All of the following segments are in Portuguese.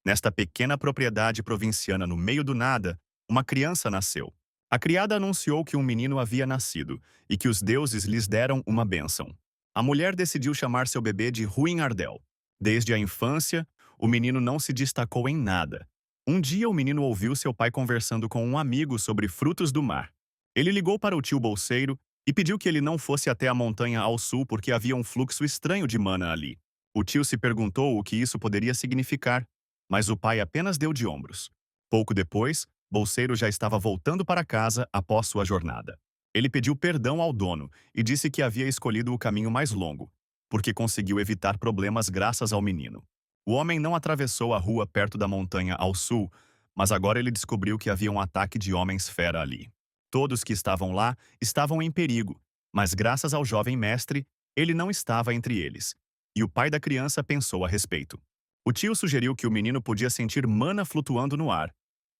Nesta pequena propriedade provinciana no meio do nada, uma criança nasceu. A criada anunciou que um menino havia nascido e que os deuses lhes deram uma bênção. A mulher decidiu chamar seu bebê de Ruim Ardel. Desde a infância, o menino não se destacou em nada. Um dia o menino ouviu seu pai conversando com um amigo sobre frutos do mar. Ele ligou para o tio bolseiro e pediu que ele não fosse até a montanha ao sul porque havia um fluxo estranho de mana ali. O tio se perguntou o que isso poderia significar, mas o pai apenas deu de ombros. Pouco depois, Bolseiro já estava voltando para casa após sua jornada. Ele pediu perdão ao dono e disse que havia escolhido o caminho mais longo, porque conseguiu evitar problemas graças ao menino. O homem não atravessou a rua perto da montanha ao sul, mas agora ele descobriu que havia um ataque de homens-fera ali. Todos que estavam lá estavam em perigo, mas graças ao jovem mestre, ele não estava entre eles. E o pai da criança pensou a respeito. O tio sugeriu que o menino podia sentir mana flutuando no ar,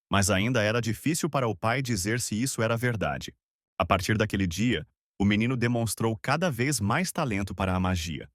mas ainda era difícil para o pai dizer se isso era verdade. A partir daquele dia, o menino demonstrou cada vez mais talento para a magia.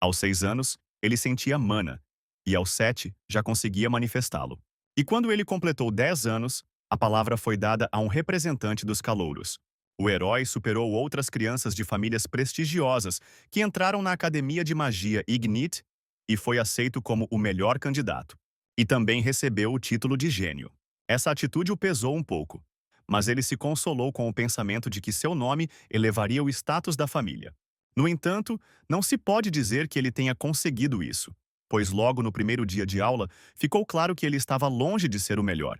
Aos 6 anos, ele sentia mana, e aos 7, já conseguia manifestá-lo. E quando ele completou 10 anos, a palavra foi dada a um representante dos calouros. O herói superou outras crianças de famílias prestigiosas que entraram na Academia de Magia Ignite e foi aceito como o melhor candidato. E também recebeu o título de gênio. Essa atitude o pesou um pouco, mas ele se consolou com o pensamento de que seu nome elevaria o status da família. No entanto, não se pode dizer que ele tenha conseguido isso, pois logo no primeiro dia de aula ficou claro que ele estava longe de ser o melhor,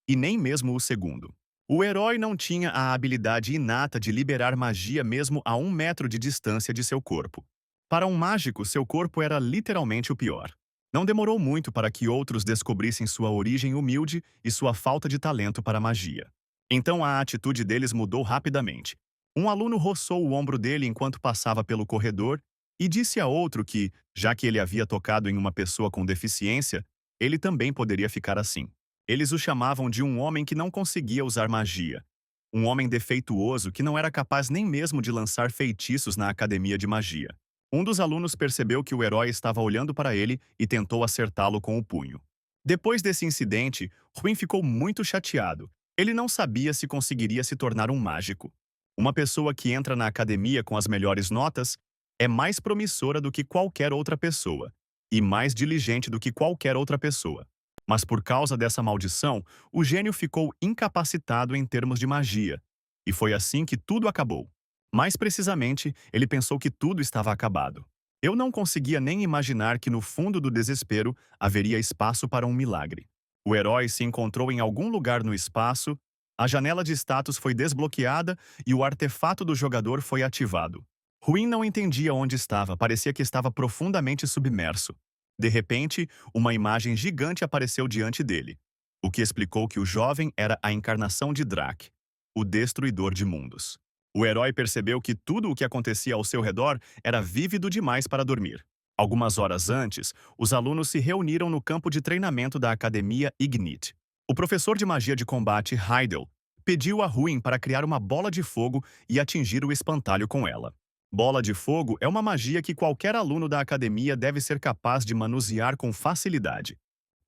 e nem mesmo o segundo. O herói não tinha a habilidade inata de liberar magia mesmo a 1 metro de distância de seu corpo. Para um mágico, seu corpo era literalmente o pior. Não demorou muito para que outros descobrissem sua origem humilde e sua falta de talento para a magia. Então a atitude deles mudou rapidamente. Um aluno roçou o ombro dele enquanto passava pelo corredor e disse a outro que, já que ele havia tocado em uma pessoa com deficiência, ele também poderia ficar assim. Eles o chamavam de um homem que não conseguia usar magia. Um homem defeituoso que não era capaz nem mesmo de lançar feitiços na academia de magia. Um dos alunos percebeu que o herói estava olhando para ele e tentou acertá-lo com o punho. Depois desse incidente, Ruin ficou muito chateado. Ele não sabia se conseguiria se tornar um mágico. Uma pessoa que entra na academia com as melhores notas é mais promissora do que qualquer outra pessoa e mais diligente do que qualquer outra pessoa. Mas por causa dessa maldição, o gênio ficou incapacitado em termos de magia. E foi assim que tudo acabou. Mais precisamente, ele pensou que tudo estava acabado. Eu não conseguia nem imaginar que no fundo do desespero haveria espaço para um milagre. O herói se encontrou em algum lugar no espaço, a janela de status foi desbloqueada e o artefato do jogador foi ativado. Ruin não entendia onde estava, parecia que estava profundamente submerso. De repente, uma imagem gigante apareceu diante dele, o que explicou que o jovem era a encarnação de Drak, o destruidor de mundos. O herói percebeu que tudo o que acontecia ao seu redor era vívido demais para dormir. Algumas horas antes, os alunos se reuniram no campo de treinamento da Academia Ignite. O professor de magia de combate, Heidel, pediu a Ruin para criar uma bola de fogo e atingir o espantalho com ela. Bola de fogo é uma magia que qualquer aluno da academia deve ser capaz de manusear com facilidade.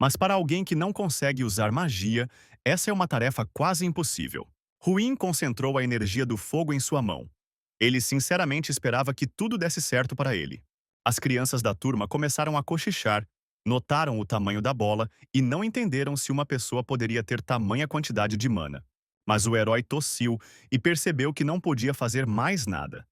Mas para alguém que não consegue usar magia, essa é uma tarefa quase impossível. Ruin concentrou a energia do fogo em sua mão. Ele sinceramente esperava que tudo desse certo para ele. As crianças da turma começaram a cochichar, notaram o tamanho da bola e não entenderam se uma pessoa poderia ter tamanha quantidade de mana. Mas o herói tossiu e percebeu que não podia fazer mais nada.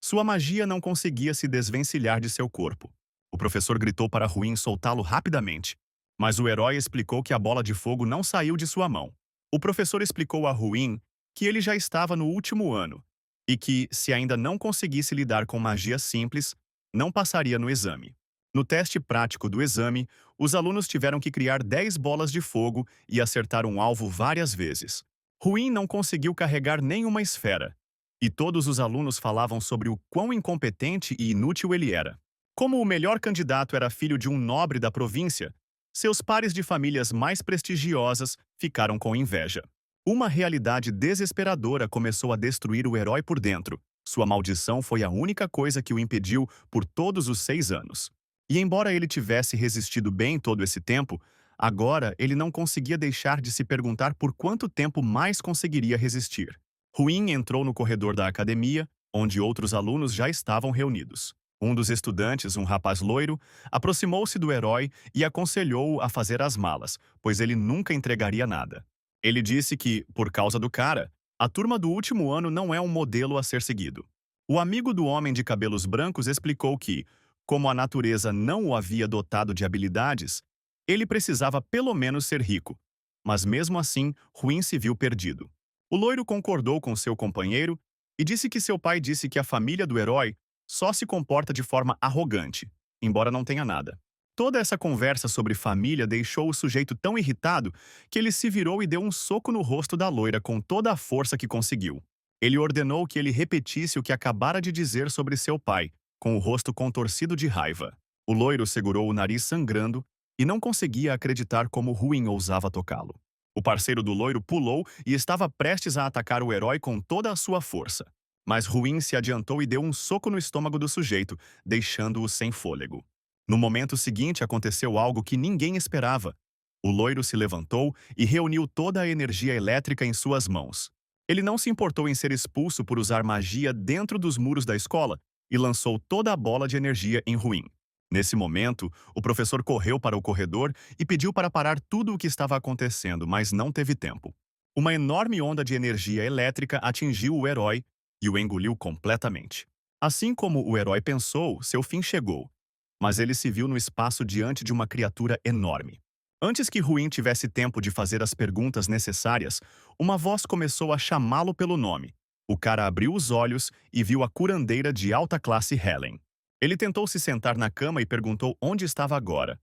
Sua magia não conseguia se desvencilhar de seu corpo. O professor gritou para Ruin soltá-lo rapidamente, mas o herói explicou que a bola de fogo não saiu de sua mão. O professor explicou a Ruin que ele já estava no último ano e que, se ainda não conseguisse lidar com magia simples, não passaria no exame. No teste prático do exame, os alunos tiveram que criar 10 bolas de fogo e acertar um alvo várias vezes. Ruin não conseguiu carregar nenhuma esfera, e todos os alunos falavam sobre o quão incompetente e inútil ele era. Como o melhor candidato era filho de um nobre da província, seus pares de famílias mais prestigiosas ficaram com inveja. Uma realidade desesperadora começou a destruir o herói por dentro. Sua maldição foi a única coisa que o impediu por todos os 6 anos. E embora ele tivesse resistido bem todo esse tempo, Agora, ele não conseguia deixar de se perguntar por quanto tempo mais conseguiria resistir. Ruin entrou no corredor da academia, onde outros alunos já estavam reunidos. Um dos estudantes, um rapaz loiro, aproximou-se do herói e aconselhou-o a fazer as malas, pois ele nunca entregaria nada. Ele disse que, por causa do cara, a turma do último ano não é um modelo a ser seguido. O amigo do homem de cabelos brancos explicou que, como a natureza não o havia dotado de habilidades, ele precisava pelo menos ser rico. Mas mesmo assim, Ruin se viu perdido. O loiro concordou com seu companheiro e disse que seu pai disse que a família do herói só se comporta de forma arrogante, embora não tenha nada. Toda essa conversa sobre família deixou o sujeito tão irritado que ele se virou e deu um soco no rosto da loira com toda a força que conseguiu. Ele ordenou que ele repetisse o que acabara de dizer sobre seu pai, com o rosto contorcido de raiva. O loiro segurou o nariz sangrando e não conseguia acreditar como Ruin ousava tocá-lo. O parceiro do loiro pulou e estava prestes a atacar o herói com toda a sua força. Mas Ruin se adiantou e deu um soco no estômago do sujeito, deixando-o sem fôlego. No momento seguinte aconteceu algo que ninguém esperava. O loiro se levantou e reuniu toda a energia elétrica em suas mãos. Ele não se importou em ser expulso por usar magia dentro dos muros da escola e lançou toda a bola de energia em Ruin. Nesse momento, o professor correu para o corredor e pediu para parar tudo o que estava acontecendo, mas não teve tempo. Uma enorme onda de energia elétrica atingiu o herói e o engoliu completamente. Assim como o herói pensou, seu fim chegou, mas ele se viu no espaço diante de uma criatura enorme. Antes que Ruin tivesse tempo de fazer as perguntas necessárias, uma voz começou a chamá-lo pelo nome. O cara abriu os olhos e viu a curandeira de alta classe Helen. Ele tentou se sentar na cama e perguntou onde estava agora.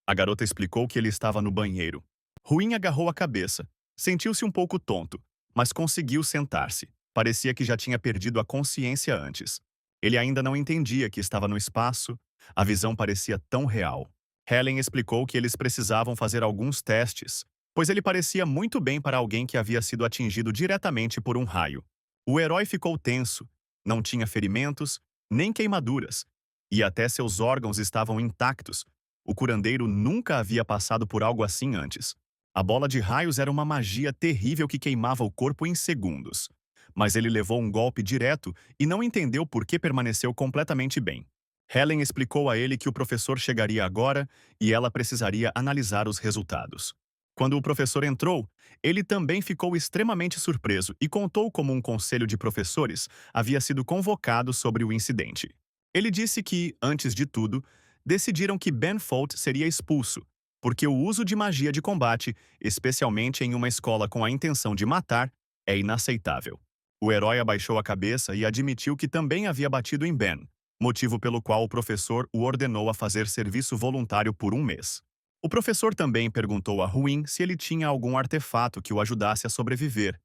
A garota explicou que ele estava no banheiro. Ruin agarrou a cabeça. Sentiu-se um pouco tonto, mas conseguiu sentar-se. Parecia que já tinha perdido a consciência antes. Ele ainda não entendia que estava no espaço. A visão parecia tão real. Helen explicou que eles precisavam fazer alguns testes, pois ele parecia muito bem para alguém que havia sido atingido diretamente por um raio. O herói ficou tenso. Não tinha ferimentos, nem queimaduras, e até seus órgãos estavam intactos. O curandeiro nunca havia passado por algo assim antes. A bola de raios era uma magia terrível que queimava o corpo em segundos. Mas ele levou um golpe direto e não entendeu por que permaneceu completamente bem. Helen explicou a ele que o professor chegaria agora e ela precisaria analisar os resultados. Quando o professor entrou, ele também ficou extremamente surpreso e contou como um conselho de professores havia sido convocado sobre o incidente. Ele disse que, antes de tudo, decidiram que Ben Folt seria expulso, porque o uso de magia de combate, especialmente em uma escola com a intenção de matar, é inaceitável. O herói abaixou a cabeça e admitiu que também havia batido em Ben, motivo pelo qual o professor o ordenou a fazer serviço voluntário por um mês. O professor também perguntou a Ruin se ele tinha algum artefato que o ajudasse a sobreviver,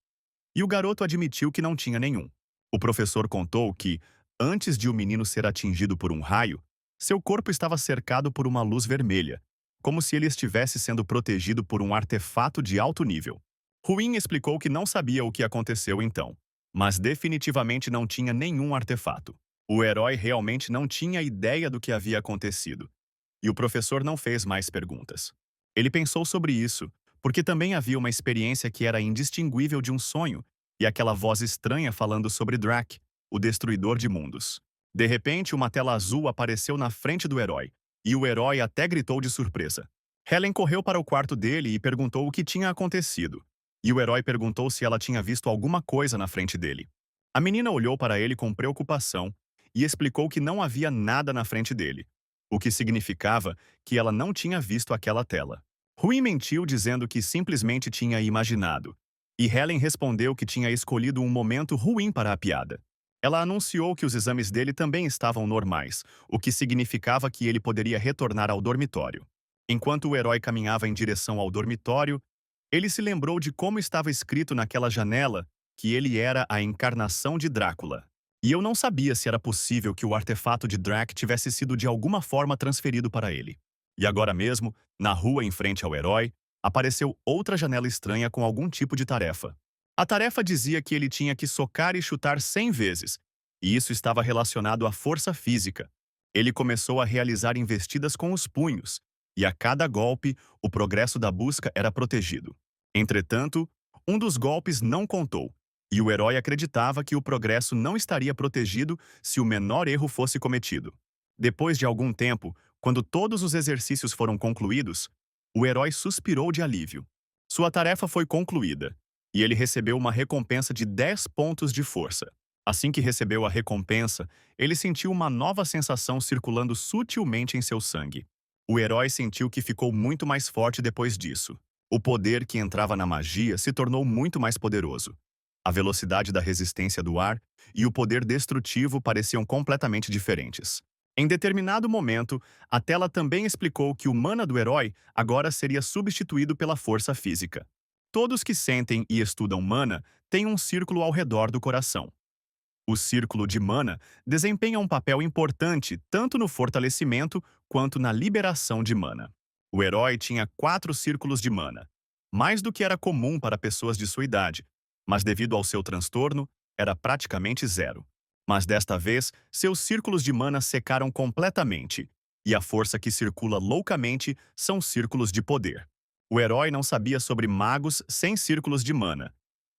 e o garoto admitiu que não tinha nenhum. O professor contou que, antes de o menino ser atingido por um raio, seu corpo estava cercado por uma luz vermelha, como se ele estivesse sendo protegido por um artefato de alto nível. Ruin explicou que não sabia o que aconteceu então, mas definitivamente não tinha nenhum artefato. O herói realmente não tinha ideia do que havia acontecido, e o professor não fez mais perguntas. Ele pensou sobre isso, porque também havia uma experiência que era indistinguível de um sonho, e aquela voz estranha falando sobre Drac, o destruidor de mundos. De repente, uma tela azul apareceu na frente do herói, e o herói até gritou de surpresa. Helen correu para o quarto dele e perguntou o que tinha acontecido, e o herói perguntou se ela tinha visto alguma coisa na frente dele. A menina olhou para ele com preocupação e explicou que não havia nada na frente dele, o que significava que ela não tinha visto aquela tela. Rui mentiu dizendo que simplesmente tinha imaginado, e Helen respondeu que tinha escolhido um momento ruim para a piada. Ela anunciou que os exames dele também estavam normais, o que significava que ele poderia retornar ao dormitório. Enquanto o herói caminhava em direção ao dormitório, ele se lembrou de como estava escrito naquela janela que ele era a encarnação de Drácula. E eu não sabia se era possível que o artefato de Drac tivesse sido de alguma forma transferido para ele. E agora mesmo, na rua em frente ao herói, apareceu outra janela estranha com algum tipo de tarefa. A tarefa dizia que ele tinha que socar e chutar 100 vezes, e isso estava relacionado à força física. Ele começou a realizar investidas com os punhos, e a cada golpe, o progresso da busca era protegido. Entretanto, um dos golpes não contou, e o herói acreditava que o progresso não estaria protegido se o menor erro fosse cometido. Depois de algum tempo, quando todos os exercícios foram concluídos, o herói suspirou de alívio. Sua tarefa foi concluída, e ele recebeu uma recompensa de 10 pontos de força. Assim que recebeu a recompensa, ele sentiu uma nova sensação circulando sutilmente em seu sangue. O herói sentiu que ficou muito mais forte depois disso. O poder que entrava na magia se tornou muito mais poderoso. A velocidade da resistência do ar e o poder destrutivo pareciam completamente diferentes. Em determinado momento, a tela também explicou que o mana do herói agora seria substituído pela força física. Todos que sentem e estudam mana têm um círculo ao redor do coração. O círculo de mana desempenha um papel importante tanto no fortalecimento quanto na liberação de mana. O herói tinha 4 círculos de mana, mais do que era comum para pessoas de sua idade, mas devido ao seu transtorno, era praticamente zero. Mas desta vez, seus círculos de mana secaram completamente, e a força que circula loucamente são círculos de poder. O herói não sabia sobre magos sem círculos de mana.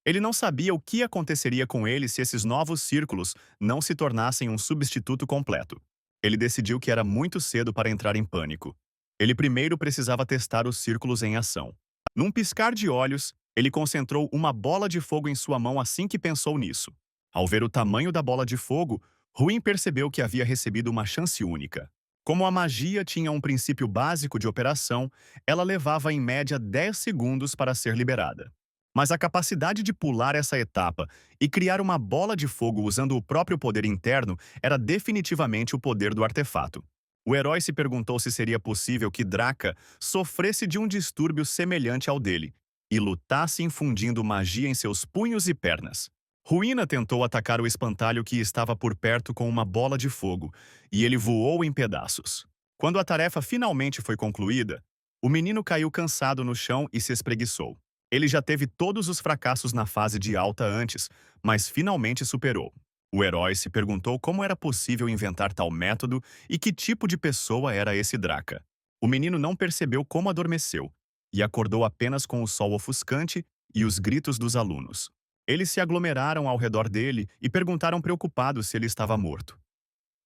Ele não sabia o que aconteceria com ele se esses novos círculos não se tornassem um substituto completo. Ele decidiu que era muito cedo para entrar em pânico. Ele primeiro precisava testar os círculos em ação. Num piscar de olhos, ele concentrou uma bola de fogo em sua mão assim que pensou nisso. Ao ver o tamanho da bola de fogo, Ruin percebeu que havia recebido uma chance única. Como a magia tinha um princípio básico de operação, ela levava em média 10 segundos para ser liberada. Mas a capacidade de pular essa etapa e criar uma bola de fogo usando o próprio poder interno era definitivamente o poder do artefato. O herói se perguntou se seria possível que Draka sofresse de um distúrbio semelhante ao dele e lutasse infundindo magia em seus punhos e pernas. Ruína tentou atacar o espantalho que estava por perto com uma bola de fogo, e ele voou em pedaços. Quando a tarefa finalmente foi concluída, o menino caiu cansado no chão e se espreguiçou. Ele já teve todos os fracassos na fase de alta antes, mas finalmente superou. O herói se perguntou como era possível inventar tal método e que tipo de pessoa era esse Draka. O menino não percebeu como adormeceu e acordou apenas com o sol ofuscante e os gritos dos alunos. Eles se aglomeraram ao redor dele e perguntaram preocupados se ele estava morto.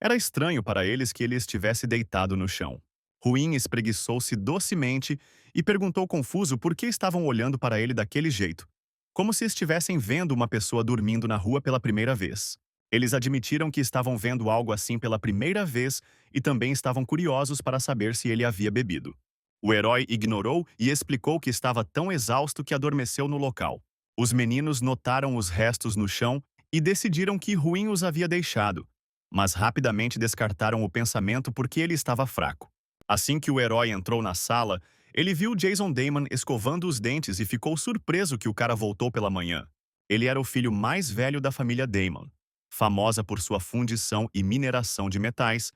Era estranho para eles que ele estivesse deitado no chão. Ruin espreguiçou-se docemente e perguntou confuso por que estavam olhando para ele daquele jeito, como se estivessem vendo uma pessoa dormindo na rua pela primeira vez. Eles admitiram que estavam vendo algo assim pela primeira vez e também estavam curiosos para saber se ele havia bebido. O herói ignorou e explicou que estava tão exausto que adormeceu no local. Os meninos notaram os restos no chão e decidiram que Ruin os havia deixado, mas rapidamente descartaram o pensamento porque ele estava fraco. Assim que o herói entrou na sala, ele viu Jason Damon escovando os dentes e ficou surpreso que o cara voltou pela manhã. Ele era o filho mais velho da família Damon, famosa por sua fundição e mineração de metais,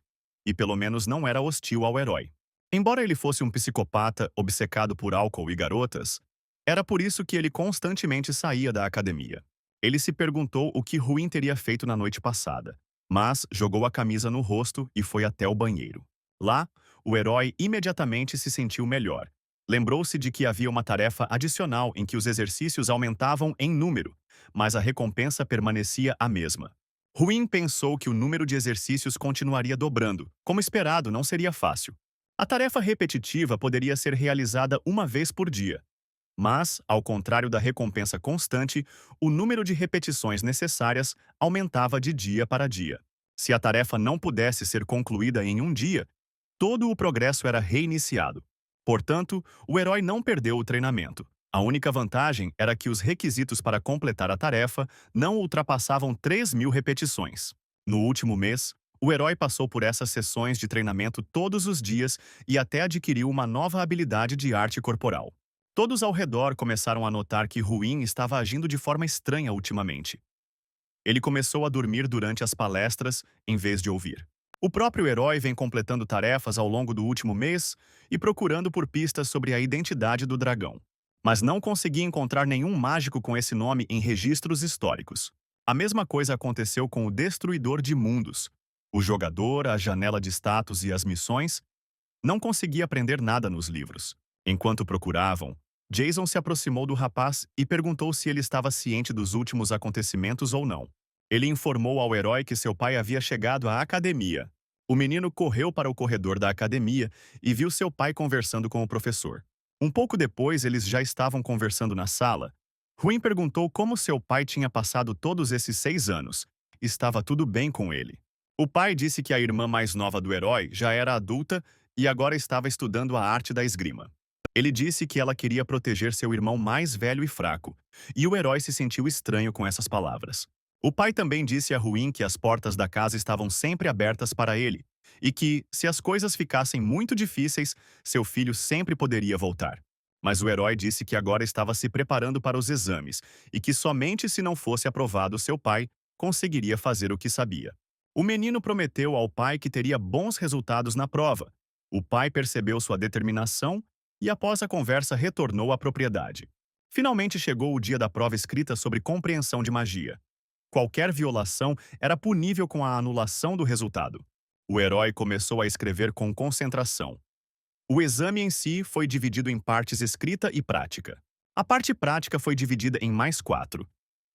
e pelo menos não era hostil ao herói. Embora ele fosse um psicopata obcecado por álcool e garotas, era por isso que ele constantemente saía da academia. Ele se perguntou o que Ruin teria feito na noite passada, mas jogou a camisa no rosto e foi até o banheiro. Lá, o herói imediatamente se sentiu melhor. Lembrou-se de que havia uma tarefa adicional em que os exercícios aumentavam em número, mas a recompensa permanecia a mesma. Ruin pensou que o número de exercícios continuaria dobrando. Como esperado, não seria fácil. A tarefa repetitiva poderia ser realizada uma vez por dia. Mas, ao contrário da recompensa constante, o número de repetições necessárias aumentava de dia para dia. Se a tarefa não pudesse ser concluída em um dia, todo o progresso era reiniciado. Portanto, o herói não perdeu o treinamento. A única vantagem era que os requisitos para completar a tarefa não ultrapassavam 3.000 repetições. No último mês, o herói passou por essas sessões de treinamento todos os dias e até adquiriu uma nova habilidade de arte corporal. Todos ao redor começaram a notar que Ruin estava agindo de forma estranha ultimamente. Ele começou a dormir durante as palestras, em vez de ouvir. O próprio herói vem completando tarefas ao longo do último mês e procurando por pistas sobre a identidade do dragão. Mas não conseguia encontrar nenhum mágico com esse nome em registros históricos. A mesma coisa aconteceu com o Destruidor de Mundos. O jogador, a janela de status e as missões não conseguia aprender nada nos livros. Enquanto procuravam, Jason se aproximou do rapaz e perguntou se ele estava ciente dos últimos acontecimentos ou não. Ele informou ao herói que seu pai havia chegado à academia. O menino correu para o corredor da academia e viu seu pai conversando com o professor. Um pouco depois, eles já estavam conversando na sala. Ruin perguntou como seu pai tinha passado todos esses 6 anos. Estava tudo bem com ele. O pai disse que a irmã mais nova do herói já era adulta e agora estava estudando a arte da esgrima. Ele disse que ela queria proteger seu irmão mais velho e fraco, e o herói se sentiu estranho com essas palavras. O pai também disse a Ruin que as portas da casa estavam sempre abertas para ele, e que, se as coisas ficassem muito difíceis, seu filho sempre poderia voltar. Mas o herói disse que agora estava se preparando para os exames, e que somente se não fosse aprovado seu pai, conseguiria fazer o que sabia. O menino prometeu ao pai que teria bons resultados na prova. O pai percebeu sua determinação e, após a conversa, retornou à propriedade. Finalmente chegou o dia da prova escrita sobre compreensão de magia. Qualquer violação era punível com a anulação do resultado. O herói começou a escrever com concentração. O exame em si foi dividido em partes escrita e prática. A parte prática foi dividida em mais 4: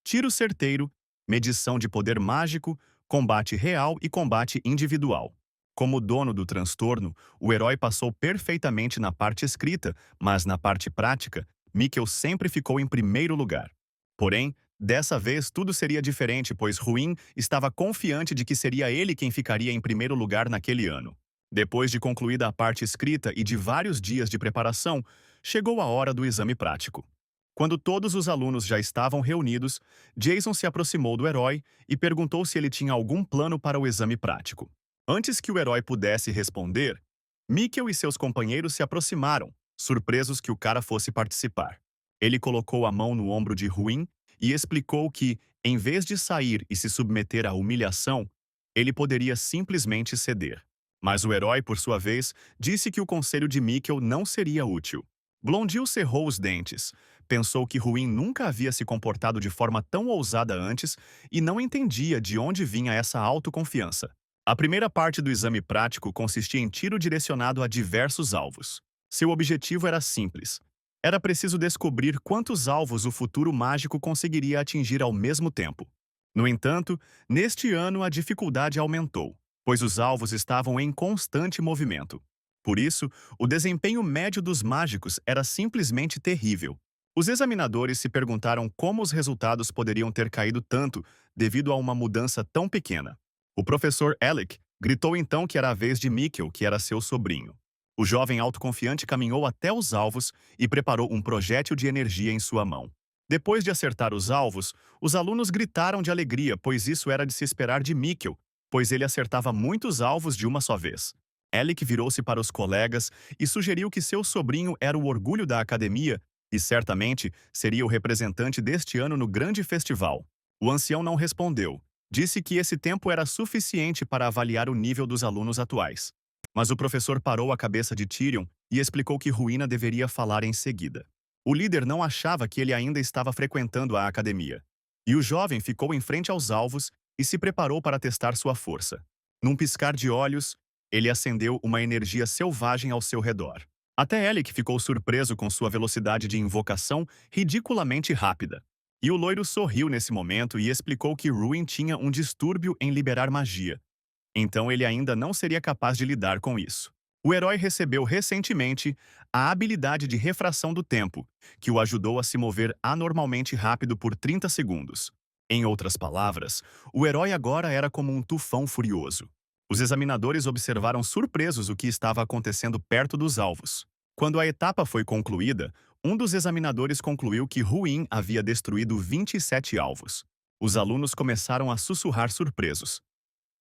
tiro certeiro, medição de poder mágico, combate real e combate individual. Como dono do transtorno, o herói passou perfeitamente na parte escrita, mas na parte prática, Mikkel sempre ficou em primeiro lugar. Porém, dessa vez tudo seria diferente, pois Ruin estava confiante de que seria ele quem ficaria em primeiro lugar naquele ano. Depois de concluída a parte escrita e de vários dias de preparação, chegou a hora do exame prático. Quando todos os alunos já estavam reunidos, Jason se aproximou do herói e perguntou se ele tinha algum plano para o exame prático. Antes que o herói pudesse responder, Mikkel e seus companheiros se aproximaram, surpresos que o cara fosse participar. Ele colocou a mão no ombro de Ruin e explicou que, em vez de sair e se submeter à humilhação, ele poderia simplesmente ceder. Mas o herói, por sua vez, disse que o conselho de Mikkel não seria útil. Blondil cerrou os dentes. Pensou que Ruin nunca havia se comportado de forma tão ousada antes e não entendia de onde vinha essa autoconfiança. A primeira parte do exame prático consistia em tiro direcionado a diversos alvos. Seu objetivo era simples. Era preciso descobrir quantos alvos o futuro mágico conseguiria atingir ao mesmo tempo. No entanto, neste ano a dificuldade aumentou, pois os alvos estavam em constante movimento. Por isso, o desempenho médio dos mágicos era simplesmente terrível. Os examinadores se perguntaram como os resultados poderiam ter caído tanto devido a uma mudança tão pequena. O professor Alec gritou então que era a vez de Mikkel, que era seu sobrinho. O jovem autoconfiante caminhou até os alvos e preparou um projétil de energia em sua mão. Depois de acertar os alvos, os alunos gritaram de alegria, pois isso era de se esperar de Mikkel, pois ele acertava muitos alvos de uma só vez. Alec virou-se para os colegas e sugeriu que seu sobrinho era o orgulho da academia e certamente seria o representante deste ano no grande festival. O ancião não respondeu. Disse que esse tempo era suficiente para avaliar o nível dos alunos atuais. Mas o professor parou a cabeça de Tyrion e explicou que Ruina deveria falar em seguida. O líder não achava que ele ainda estava frequentando a academia. E o jovem ficou em frente aos alvos e se preparou para testar sua força. Num piscar de olhos, ele acendeu uma energia selvagem ao seu redor. Até Alec ficou surpreso com sua velocidade de invocação ridiculamente rápida. E o loiro sorriu nesse momento e explicou que Ruin tinha um distúrbio em liberar magia. Então ele ainda não seria capaz de lidar com isso. O herói recebeu recentemente a habilidade de refração do tempo, que o ajudou a se mover anormalmente rápido por 30 segundos. Em outras palavras, o herói agora era como um tufão furioso. Os examinadores observaram surpresos o que estava acontecendo perto dos alvos. Quando a etapa foi concluída, um dos examinadores concluiu que Ruin havia destruído 27 alvos. Os alunos começaram a sussurrar surpresos.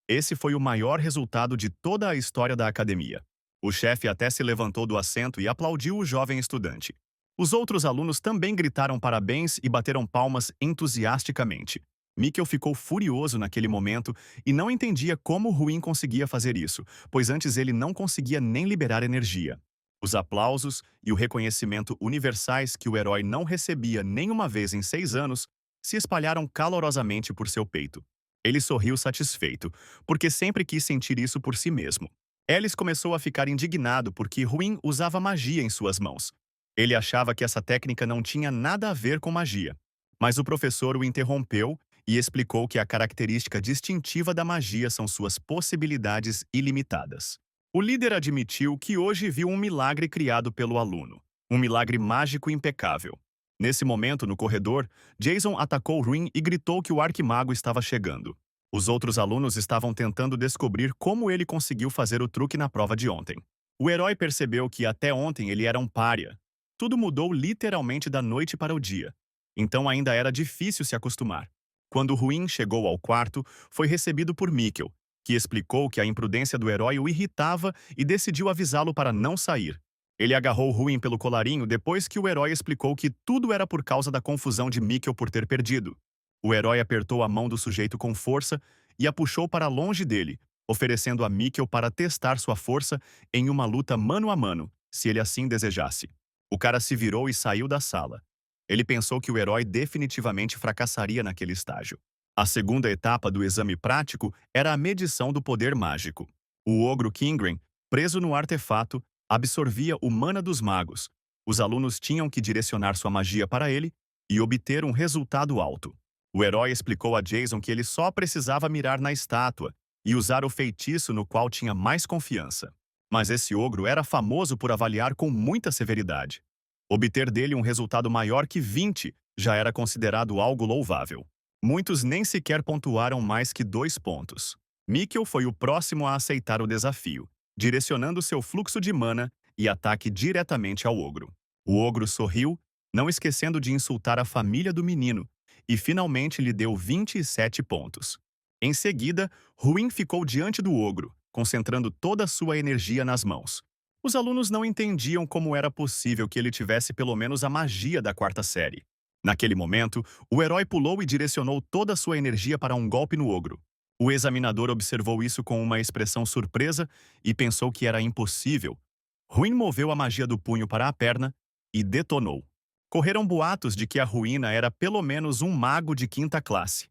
Esse foi o maior resultado de toda a história da academia. O chefe até se levantou do assento e aplaudiu o jovem estudante. Os outros alunos também gritaram parabéns e bateram palmas entusiasticamente. Mikkel ficou furioso naquele momento e não entendia como Ruin conseguia fazer isso, pois antes ele não conseguia nem liberar energia. Os aplausos e o reconhecimento universais que o herói não recebia nenhuma vez em 6 anos se espalharam calorosamente por seu peito. Ele sorriu satisfeito, porque sempre quis sentir isso por si mesmo. Ellis começou a ficar indignado porque Ruin usava magia em suas mãos. Ele achava que essa técnica não tinha nada a ver com magia. Mas o professor o interrompeu e explicou que a característica distintiva da magia são suas possibilidades ilimitadas. O líder admitiu que hoje viu um milagre criado pelo aluno. Um milagre mágico impecável. Nesse momento, no corredor, Jason atacou Ruin e gritou que o arquimago estava chegando. Os outros alunos estavam tentando descobrir como ele conseguiu fazer o truque na prova de ontem. O herói percebeu que até ontem ele era um pária. Tudo mudou literalmente da noite para o dia. Então ainda era difícil se acostumar. Quando Ruin chegou ao quarto, foi recebido por Mikkel, que explicou que a imprudência do herói o irritava e decidiu avisá-lo para não sair. Ele agarrou Ruin pelo colarinho depois que o herói explicou que tudo era por causa da confusão de Mikkel por ter perdido. O herói apertou a mão do sujeito com força e a puxou para longe dele, oferecendo a Mikkel para testar sua força em uma luta mano a mano, se ele assim desejasse. O cara se virou e saiu da sala. Ele pensou que o herói definitivamente fracassaria naquele estágio. A segunda etapa do exame prático era a medição do poder mágico. O ogro Kingren, preso no artefato, absorvia o mana dos magos. Os alunos tinham que direcionar sua magia para ele e obter um resultado alto. O herói explicou a Jason que ele só precisava mirar na estátua e usar o feitiço no qual tinha mais confiança. Mas esse ogro era famoso por avaliar com muita severidade. Obter dele um resultado maior que 20 já era considerado algo louvável. Muitos nem sequer pontuaram mais que 2 pontos. Mikkel foi o próximo a aceitar o desafio, direcionando seu fluxo de mana e ataque diretamente ao ogro. O ogro sorriu, não esquecendo de insultar a família do menino, e finalmente lhe deu 27 pontos. Em seguida, Ruin ficou diante do ogro, concentrando toda a sua energia nas mãos. Os alunos não entendiam como era possível que ele tivesse pelo menos a magia da quarta série. Naquele momento, o herói pulou e direcionou toda a sua energia para um golpe no ogro. O examinador observou isso com uma expressão surpresa e pensou que era impossível. Ruin moveu a magia do punho para a perna e detonou. Correram boatos de que a ruína era pelo menos um mago de quinta classe.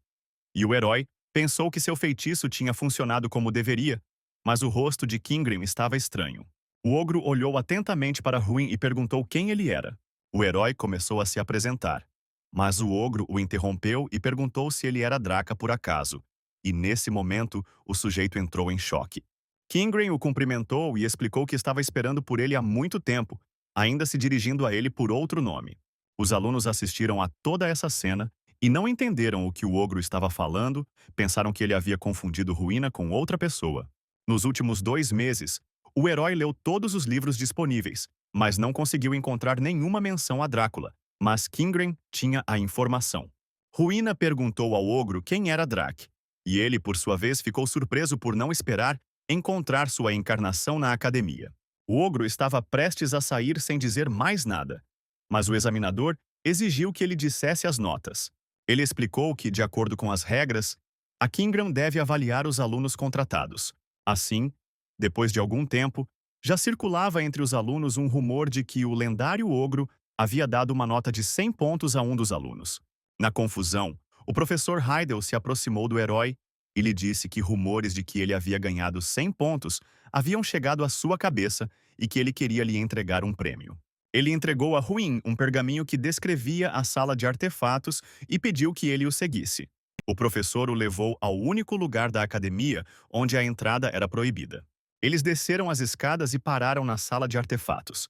E o herói pensou que seu feitiço tinha funcionado como deveria, mas o rosto de Kingrim estava estranho. O ogro olhou atentamente para Ruin e perguntou quem ele era. O herói começou a se apresentar, mas o ogro o interrompeu e perguntou se ele era Draca por acaso. E nesse momento, o sujeito entrou em choque. Kingrim o cumprimentou e explicou que estava esperando por ele há muito tempo, ainda se dirigindo a ele por outro nome. Os alunos assistiram a toda essa cena e não entenderam o que o ogro estava falando, pensaram que ele havia confundido Ruína com outra pessoa. Nos últimos 2 meses, o herói leu todos os livros disponíveis, mas não conseguiu encontrar nenhuma menção a Drácula, mas Kingren tinha a informação. Ruína perguntou ao ogro quem era Drac, e ele, por sua vez, ficou surpreso por não esperar encontrar sua encarnação na academia. O ogro estava prestes a sair sem dizer mais nada, mas o examinador exigiu que ele dissesse as notas. Ele explicou que, de acordo com as regras, a Kingram deve avaliar os alunos contratados. Assim, depois de algum tempo, já circulava entre os alunos um rumor de que o lendário ogro havia dado uma nota de 100 pontos a um dos alunos. Na confusão, o professor Heidel se aproximou do herói e lhe disse que rumores de que ele havia ganhado 100 pontos haviam chegado à sua cabeça e que ele queria lhe entregar um prêmio. Ele entregou a Ruin um pergaminho que descrevia a sala de artefatos e pediu que ele o seguisse. O professor o levou ao único lugar da academia onde a entrada era proibida. Eles desceram as escadas e pararam na sala de artefatos.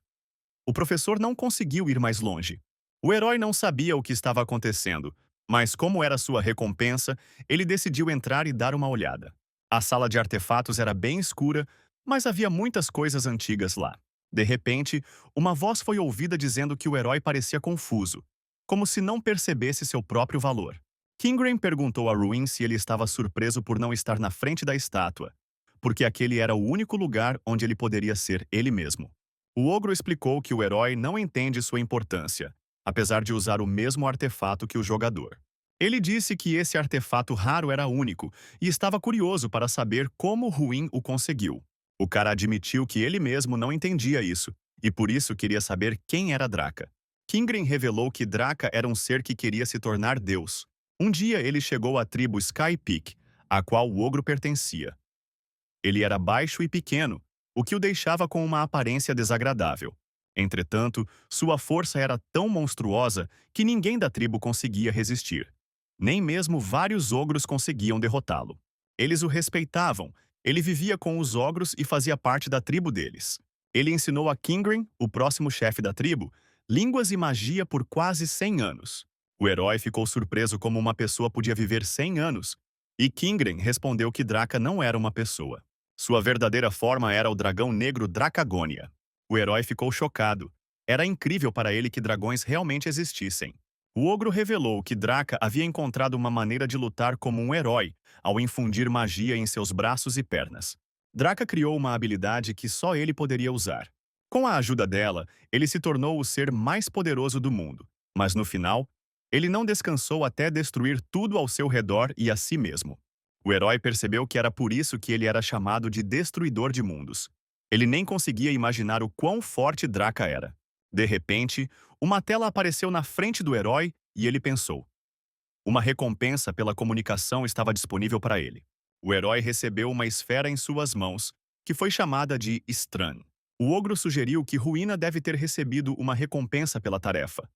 O professor não conseguiu ir mais longe. O herói não sabia o que estava acontecendo, mas como era sua recompensa, ele decidiu entrar e dar uma olhada. A sala de artefatos era bem escura, mas havia muitas coisas antigas lá. De repente, uma voz foi ouvida dizendo que o herói parecia confuso, como se não percebesse seu próprio valor. Kingren perguntou a Ruin se ele estava surpreso por não estar na frente da estátua, porque aquele era o único lugar onde ele poderia ser ele mesmo. O ogro explicou que o herói não entende sua importância, apesar de usar o mesmo artefato que o jogador. Ele disse que esse artefato raro era único e estava curioso para saber como Ruin o conseguiu. O cara admitiu que ele mesmo não entendia isso, e por isso queria saber quem era Draca. Kingren revelou que Draca era um ser que queria se tornar Deus. Um dia ele chegou à tribo Sky Peak, a qual o ogro pertencia. Ele era baixo e pequeno, o que o deixava com uma aparência desagradável. Entretanto, sua força era tão monstruosa que ninguém da tribo conseguia resistir. Nem mesmo vários ogros conseguiam derrotá-lo. Eles o respeitavam, ele vivia com os ogros e fazia parte da tribo deles. Ele ensinou a Kingren, o próximo chefe da tribo, línguas e magia por quase 100 anos. O herói ficou surpreso como uma pessoa podia viver 100 anos, e Kingren respondeu que Draca não era uma pessoa. Sua verdadeira forma era o dragão negro Dracagonia. O herói ficou chocado. Era incrível para ele que dragões realmente existissem. O ogro revelou que Draca havia encontrado uma maneira de lutar como um herói, ao infundir magia em seus braços e pernas. Draca criou uma habilidade que só ele poderia usar. Com a ajuda dela, ele se tornou o ser mais poderoso do mundo. Mas no final, ele não descansou até destruir tudo ao seu redor e a si mesmo. O herói percebeu que era por isso que ele era chamado de Destruidor de Mundos. Ele nem conseguia imaginar o quão forte Draca era. De repente, uma tela apareceu na frente do herói e ele pensou. Uma recompensa pela comunicação estava disponível para ele. O herói recebeu uma esfera em suas mãos, que foi chamada de Stran. O ogro sugeriu que Ruína deve ter recebido uma recompensa pela tarefa.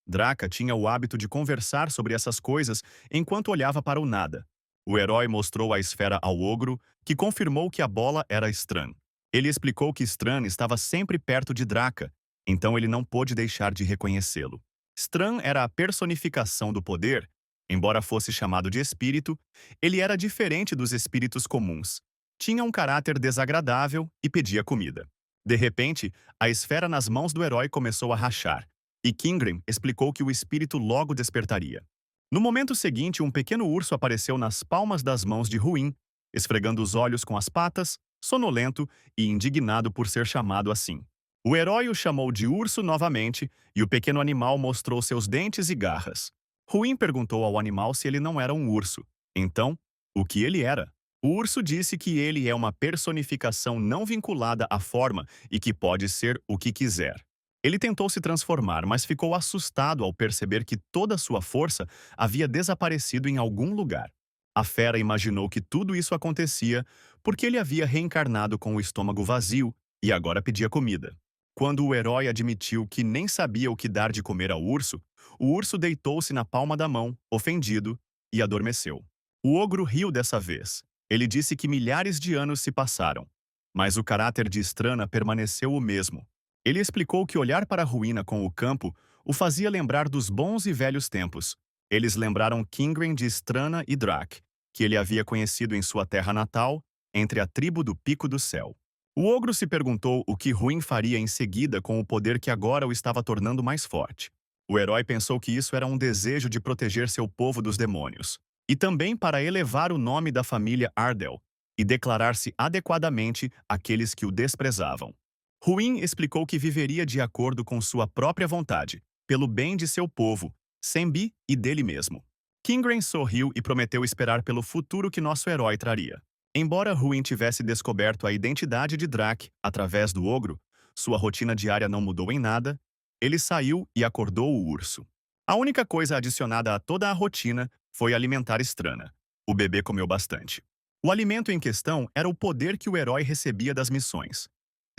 Draca tinha o hábito de conversar sobre essas coisas enquanto olhava para o nada. O herói mostrou a esfera ao ogro, que confirmou que a bola era Stran. Ele explicou que Stran estava sempre perto de Draca, então ele não pôde deixar de reconhecê-lo. Stran era a personificação do poder. Embora fosse chamado de espírito, ele era diferente dos espíritos comuns. Tinha um caráter desagradável e pedia comida. De repente, a esfera nas mãos do herói começou a rachar, e Kingren explicou que o espírito logo despertaria. No momento seguinte, um pequeno urso apareceu nas palmas das mãos de Ruin, esfregando os olhos com as patas, sonolento e indignado por ser chamado assim. O herói o chamou de urso novamente, e o pequeno animal mostrou seus dentes e garras. Ruin perguntou ao animal se ele não era um urso. Então, o que ele era? O urso disse que ele é uma personificação não vinculada à forma e que pode ser o que quiser. Ele tentou se transformar, mas ficou assustado ao perceber que toda sua força havia desaparecido em algum lugar. A fera imaginou que tudo isso acontecia porque ele havia reencarnado com o estômago vazio e agora pedia comida. Quando o herói admitiu que nem sabia o que dar de comer ao urso, o urso deitou-se na palma da mão, ofendido, e adormeceu. O ogro riu dessa vez. Ele disse que milhares de anos se passaram, mas o caráter de Estrana permaneceu o mesmo. Ele explicou que olhar para a ruína com o campo o fazia lembrar dos bons e velhos tempos. Eles lembraram Kingren de Estrana e Drac, que ele havia conhecido em sua terra natal, entre a tribo do Pico do Céu. O ogro se perguntou o que Ruin faria em seguida com o poder que agora o estava tornando mais forte. O herói pensou que isso era um desejo de proteger seu povo dos demônios, e também para elevar o nome da família Ardell e declarar-se adequadamente àqueles que o desprezavam. Ruin explicou que viveria de acordo com sua própria vontade, pelo bem de seu povo, Sembi e dele mesmo. Kingren sorriu e prometeu esperar pelo futuro que nosso herói traria. Embora Ruin tivesse descoberto a identidade de Drac através do ogro, sua rotina diária não mudou em nada. Ele saiu e acordou o urso. A única coisa adicionada a toda a rotina foi alimentar Estrana. O bebê comeu bastante. O alimento em questão era o poder que o herói recebia das missões.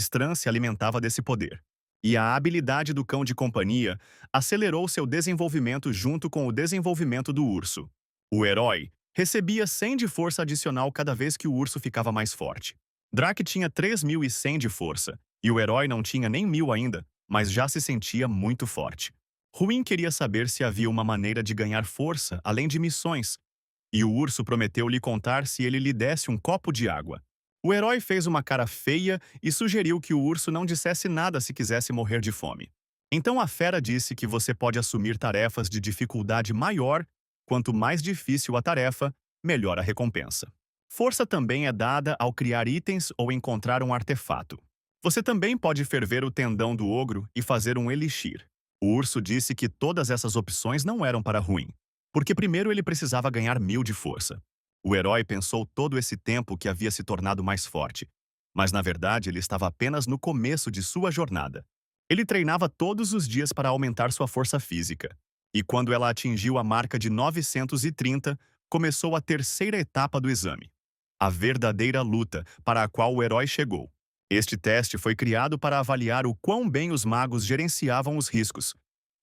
Stran se alimentava desse poder. E a habilidade do cão de companhia acelerou seu desenvolvimento junto com o desenvolvimento do urso. O herói recebia 100 de força adicional cada vez que o urso ficava mais forte. Drac tinha 3.100 de força, e o herói não tinha nem 1.000 ainda, mas já se sentia muito forte. Ruin queria saber se havia uma maneira de ganhar força além de missões, e o urso prometeu lhe contar se ele lhe desse um copo de água. O herói fez uma cara feia e sugeriu que o urso não dissesse nada se quisesse morrer de fome. Então a fera disse que você pode assumir tarefas de dificuldade maior. Quanto mais difícil a tarefa, melhor a recompensa. Força também é dada ao criar itens ou encontrar um artefato. Você também pode ferver o tendão do ogro e fazer um elixir. O urso disse que todas essas opções não eram para Ruin, porque primeiro ele precisava ganhar 1.000 de força. O herói pensou todo esse tempo que havia se tornado mais forte, mas na verdade ele estava apenas no começo de sua jornada. Ele treinava todos os dias para aumentar sua força física, e quando ela atingiu a marca de 930, começou a terceira etapa do exame. A verdadeira luta para a qual o herói chegou. Este teste foi criado para avaliar o quão bem os magos gerenciavam os riscos,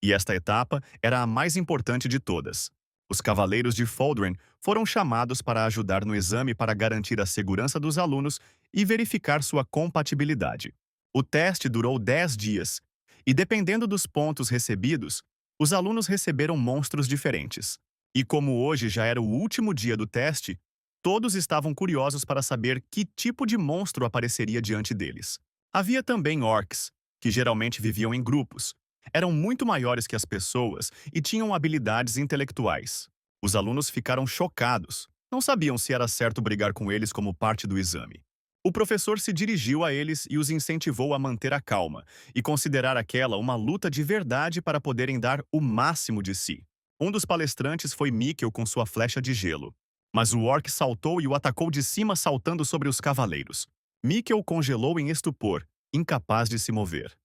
e esta etapa era a mais importante de todas. Os Cavaleiros de Faldren foram chamados para ajudar no exame para garantir a segurança dos alunos e verificar sua compatibilidade. O teste durou 10 dias, e dependendo dos pontos recebidos, os alunos receberam monstros diferentes. E como hoje já era o último dia do teste, todos estavam curiosos para saber que tipo de monstro apareceria diante deles. Havia também orcs, que geralmente viviam em grupos. Eram muito maiores que as pessoas e tinham habilidades intelectuais. Os alunos ficaram chocados. Não sabiam se era certo brigar com eles como parte do exame. O professor se dirigiu a eles e os incentivou a manter a calma e considerar aquela uma luta de verdade para poderem dar o máximo de si. Um dos palestrantes foi Mikkel com sua flecha de gelo. Mas o orc saltou e o atacou de cima saltando sobre os cavaleiros. Mikkel congelou em estupor, incapaz de se mover.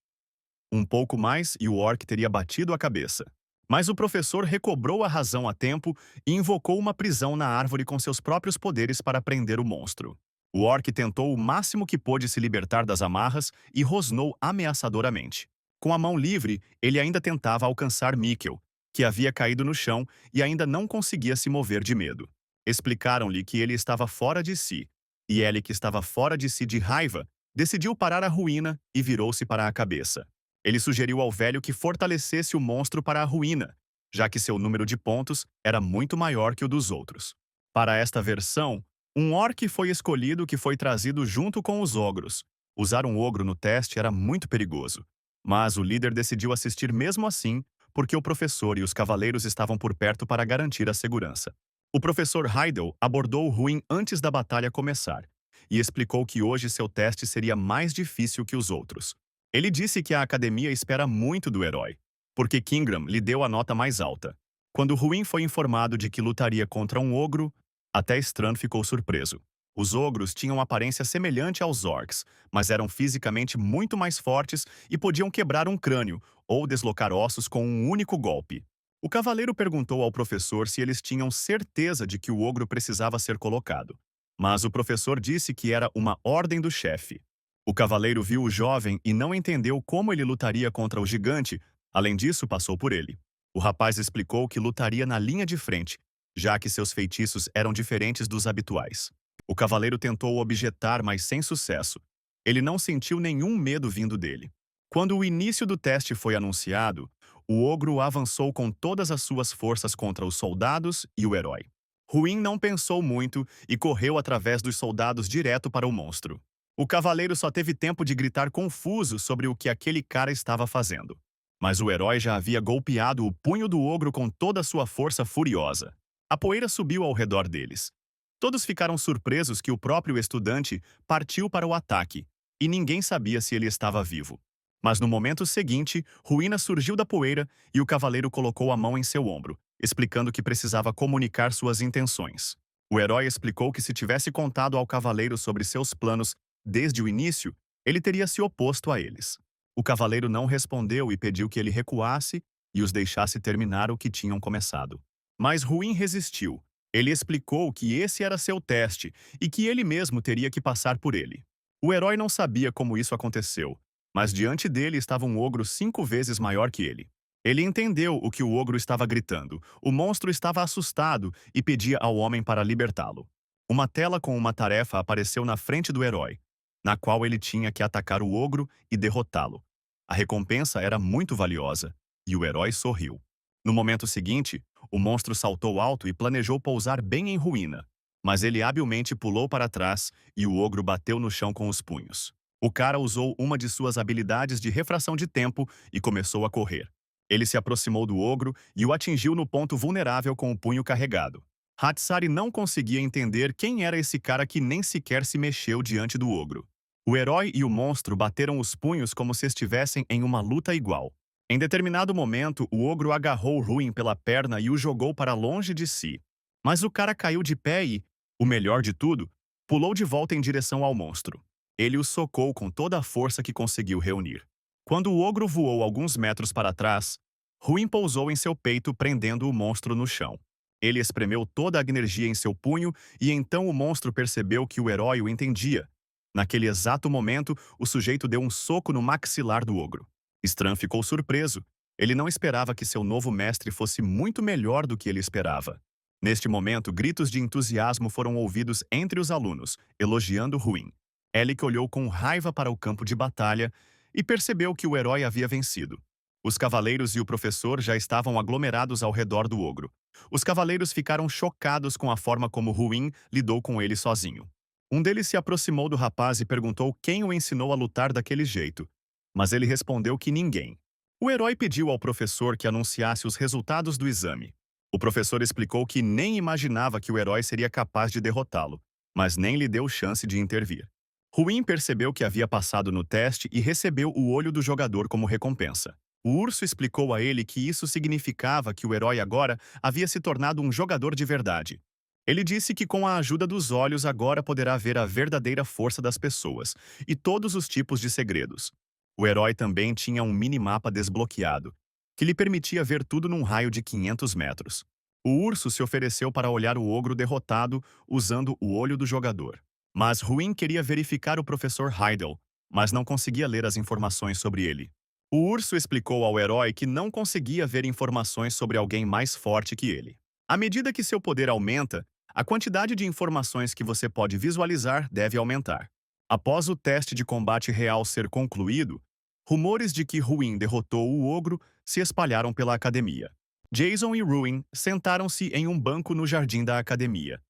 Um pouco mais e o orc teria batido a cabeça. Mas o professor recobrou a razão a tempo e invocou uma prisão na árvore com seus próprios poderes para prender o monstro. O orc tentou o máximo que pôde se libertar das amarras e rosnou ameaçadoramente. Com a mão livre, ele ainda tentava alcançar Mikkel, que havia caído no chão e ainda não conseguia se mover de medo. Explicaram-lhe que ele estava fora de si, e ele, que estava fora de si de raiva, decidiu parar a ruína e virou-se para a cabeça. Ele sugeriu ao velho que fortalecesse o monstro para a ruína, já que seu número de pontos era muito maior que o dos outros. Para esta versão, um orc foi escolhido que foi trazido junto com os ogros. Usar um ogro no teste era muito perigoso, mas o líder decidiu assistir mesmo assim, porque o professor e os cavaleiros estavam por perto para garantir a segurança. O professor Heidel abordou o Ruin antes da batalha começar e explicou que hoje seu teste seria mais difícil que os outros. Ele disse que a academia espera muito do herói, porque Kingram lhe deu a nota mais alta. Quando Ruin foi informado de que lutaria contra um ogro, até Strand ficou surpreso. Os ogros tinham aparência semelhante aos orcs, mas eram fisicamente muito mais fortes e podiam quebrar um crânio ou deslocar ossos com um único golpe. O cavaleiro perguntou ao professor se eles tinham certeza de que o ogro precisava ser colocado, mas o professor disse que era uma ordem do chefe. O cavaleiro viu o jovem e não entendeu como ele lutaria contra o gigante, além disso passou por ele. O rapaz explicou que lutaria na linha de frente, já que seus feitiços eram diferentes dos habituais. O cavaleiro tentou objetar, mas sem sucesso. Ele não sentiu nenhum medo vindo dele. Quando o início do teste foi anunciado, o ogro avançou com todas as suas forças contra os soldados e o herói. Ruin não pensou muito e correu através dos soldados direto para o monstro. O cavaleiro só teve tempo de gritar confuso sobre o que aquele cara estava fazendo. Mas o herói já havia golpeado o punho do ogro com toda a sua força furiosa. A poeira subiu ao redor deles. Todos ficaram surpresos que o próprio estudante partiu para o ataque, e ninguém sabia se ele estava vivo. Mas no momento seguinte, Ruína surgiu da poeira e o cavaleiro colocou a mão em seu ombro, explicando que precisava comunicar suas intenções. O herói explicou que se tivesse contado ao cavaleiro sobre seus planos desde o início, ele teria se oposto a eles. O cavaleiro não respondeu e pediu que ele recuasse e os deixasse terminar o que tinham começado. Mas Ruin resistiu. Ele explicou que esse era seu teste e que ele mesmo teria que passar por ele. O herói não sabia como isso aconteceu, mas diante dele estava um ogro 5 vezes maior que ele. Ele entendeu o que o ogro estava gritando. O monstro estava assustado e pedia ao homem para libertá-lo. Uma tela com uma tarefa apareceu na frente do herói, na qual ele tinha que atacar o ogro e derrotá-lo. A recompensa era muito valiosa, e o herói sorriu. No momento seguinte, o monstro saltou alto e planejou pousar bem em Ruína, mas ele habilmente pulou para trás e o ogro bateu no chão com os punhos. O cara usou uma de suas habilidades de refração de tempo e começou a correr. Ele se aproximou do ogro e o atingiu no ponto vulnerável com o punho carregado. Hatsari não conseguia entender quem era esse cara que nem sequer se mexeu diante do ogro. O herói e o monstro bateram os punhos como se estivessem em uma luta igual. Em determinado momento, o ogro agarrou Ruin pela perna e o jogou para longe de si. Mas o cara caiu de pé e, o melhor de tudo, pulou de volta em direção ao monstro. Ele o socou com toda a força que conseguiu reunir. Quando o ogro voou alguns metros para trás, Ruin pousou em seu peito, prendendo o monstro no chão. Ele espremeu toda a energia em seu punho e então o monstro percebeu que o herói o entendia. Naquele exato momento, o sujeito deu um soco no maxilar do ogro. Stran ficou surpreso. Ele não esperava que seu novo mestre fosse muito melhor do que ele esperava. Neste momento, gritos de entusiasmo foram ouvidos entre os alunos, elogiando Ruin. Alec olhou com raiva para o campo de batalha e percebeu que o herói havia vencido. Os cavaleiros e o professor já estavam aglomerados ao redor do ogro. Os cavaleiros ficaram chocados com a forma como Ruin lidou com ele sozinho. Um deles se aproximou do rapaz e perguntou quem o ensinou a lutar daquele jeito, mas ele respondeu que ninguém. O herói pediu ao professor que anunciasse os resultados do exame. O professor explicou que nem imaginava que o herói seria capaz de derrotá-lo, mas nem lhe deu chance de intervir. Ruin percebeu que havia passado no teste e recebeu o olho do jogador como recompensa. O urso explicou a ele que isso significava que o herói agora havia se tornado um jogador de verdade. Ele disse que com a ajuda dos olhos agora poderá ver a verdadeira força das pessoas e todos os tipos de segredos. O herói também tinha um minimapa desbloqueado, que lhe permitia ver tudo num raio de 500 metros. O urso se ofereceu para olhar o ogro derrotado usando o olho do jogador. Mas Ruin queria verificar o professor Heidel, mas não conseguia ler as informações sobre ele. O urso explicou ao herói que não conseguia ver informações sobre alguém mais forte que ele. À medida que seu poder aumenta, a quantidade de informações que você pode visualizar deve aumentar. Após o teste de combate real ser concluído, rumores de que Ruin derrotou o ogro se espalharam pela academia. Jason e Ruin sentaram-se em um banco no jardim da academia.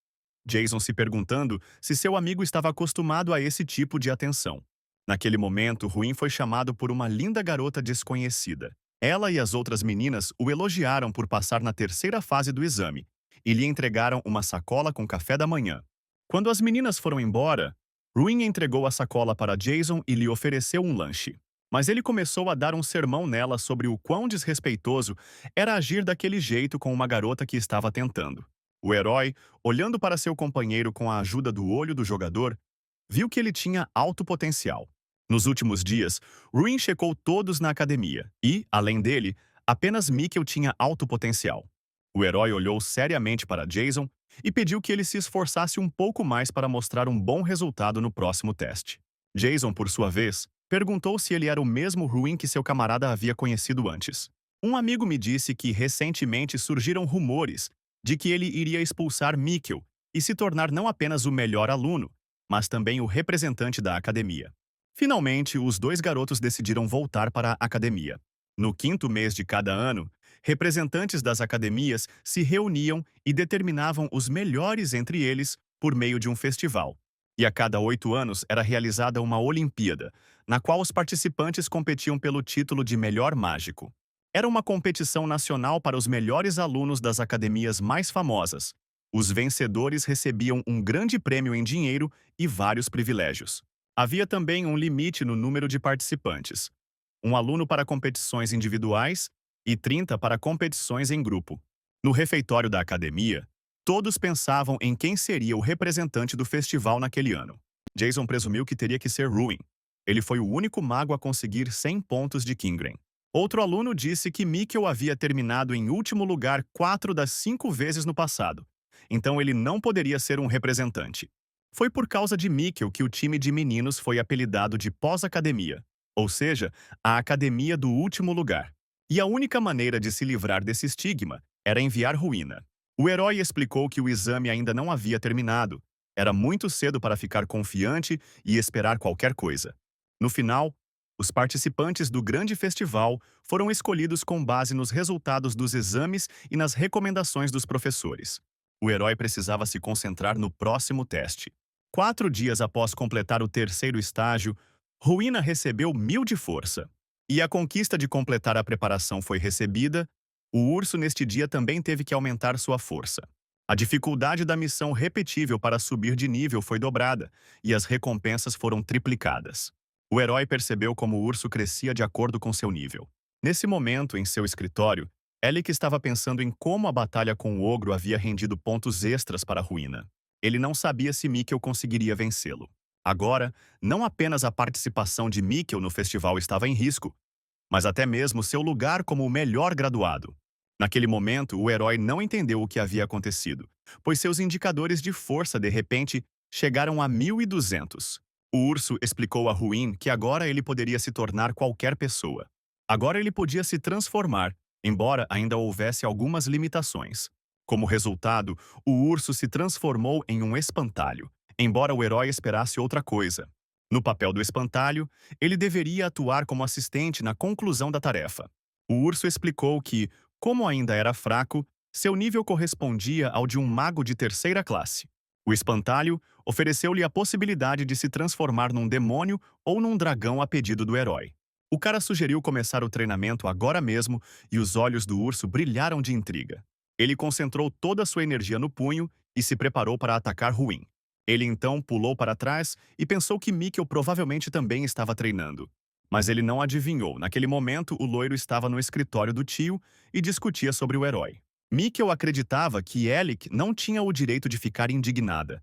Jason se perguntando se seu amigo estava acostumado a esse tipo de atenção. Naquele momento, Ruin foi chamado por uma linda garota desconhecida. Ela e as outras meninas o elogiaram por passar na terceira fase do exame e lhe entregaram uma sacola com café da manhã. Quando as meninas foram embora, Ruin entregou a sacola para Jason e lhe ofereceu um lanche. Mas ele começou a dar um sermão nela sobre o quão desrespeitoso era agir daquele jeito com uma garota que estava tentando. O herói, olhando para seu companheiro com a ajuda do olho do jogador, viu que ele tinha alto potencial. Nos últimos dias, Ruin checou todos na academia e, além dele, apenas Mikkel tinha alto potencial. O herói olhou seriamente para Jason e pediu que ele se esforçasse um pouco mais para mostrar um bom resultado no próximo teste. Jason, por sua vez, perguntou se ele era o mesmo Ruin que seu camarada havia conhecido antes. Um amigo me disse que recentemente surgiram rumores de que ele iria expulsar Mikkel e se tornar não apenas o melhor aluno, mas também o representante da academia. Finalmente, os dois garotos decidiram voltar para a academia. No quinto mês de cada ano, representantes das academias se reuniam e determinavam os melhores entre eles por meio de um festival. E a cada 8 anos era realizada uma Olimpíada, na qual os participantes competiam pelo título de melhor mágico. Era uma competição nacional para os melhores alunos das academias mais famosas. Os vencedores recebiam um grande prêmio em dinheiro e vários privilégios. Havia também um limite no número de participantes. Um aluno para competições individuais e 30 para competições em grupo. No refeitório da academia, todos pensavam em quem seria o representante do festival naquele ano. Jason presumiu que teria que ser Ruin. Ele foi o único mago a conseguir 100 pontos de Kingren. Outro aluno disse que Mikkel havia terminado em último lugar 4 das 5 vezes no passado, então ele não poderia ser um representante. Foi por causa de Mikkel que o time de meninos foi apelidado de pós-academia, ou seja, a academia do último lugar. E a única maneira de se livrar desse estigma era enviar Ruína. O herói explicou que o exame ainda não havia terminado. Era muito cedo para ficar confiante e esperar qualquer coisa. No final, os participantes do grande festival foram escolhidos com base nos resultados dos exames e nas recomendações dos professores. O herói precisava se concentrar no próximo teste. 4 dias após completar o terceiro estágio, Ruína recebeu 1000 de força. E a conquista de completar a preparação foi recebida, o urso neste dia também teve que aumentar sua força. A dificuldade da missão repetível para subir de nível foi dobrada, e as recompensas foram triplicadas. O herói percebeu como o urso crescia de acordo com seu nível. Nesse momento, em seu escritório, Alec estava pensando em como a batalha com o ogro havia rendido pontos extras para a Ruína. Ele não sabia se Mikkel conseguiria vencê-lo. Agora, não apenas a participação de Mikkel no festival estava em risco, mas até mesmo seu lugar como o melhor graduado. Naquele momento, o herói não entendeu o que havia acontecido, pois seus indicadores de força, de repente, chegaram a 1200. O urso explicou a Ruin que agora ele poderia se tornar qualquer pessoa. Agora ele podia se transformar, embora ainda houvesse algumas limitações. Como resultado, o urso se transformou em um espantalho, embora o herói esperasse outra coisa. No papel do espantalho, ele deveria atuar como assistente na conclusão da tarefa. O urso explicou que, como ainda era fraco, seu nível correspondia ao de um mago de terceira classe. O espantalho ofereceu-lhe a possibilidade de se transformar num demônio ou num dragão a pedido do herói. O cara sugeriu começar o treinamento agora mesmo e os olhos do urso brilharam de intriga. Ele concentrou toda a sua energia no punho e se preparou para atacar Ruim. Ele então pulou para trás e pensou que Mikkel provavelmente também estava treinando. Mas ele não adivinhou. Naquele momento, o loiro estava no escritório do tio e discutia sobre o herói. Mikkel acreditava que Elik não tinha o direito de ficar indignada.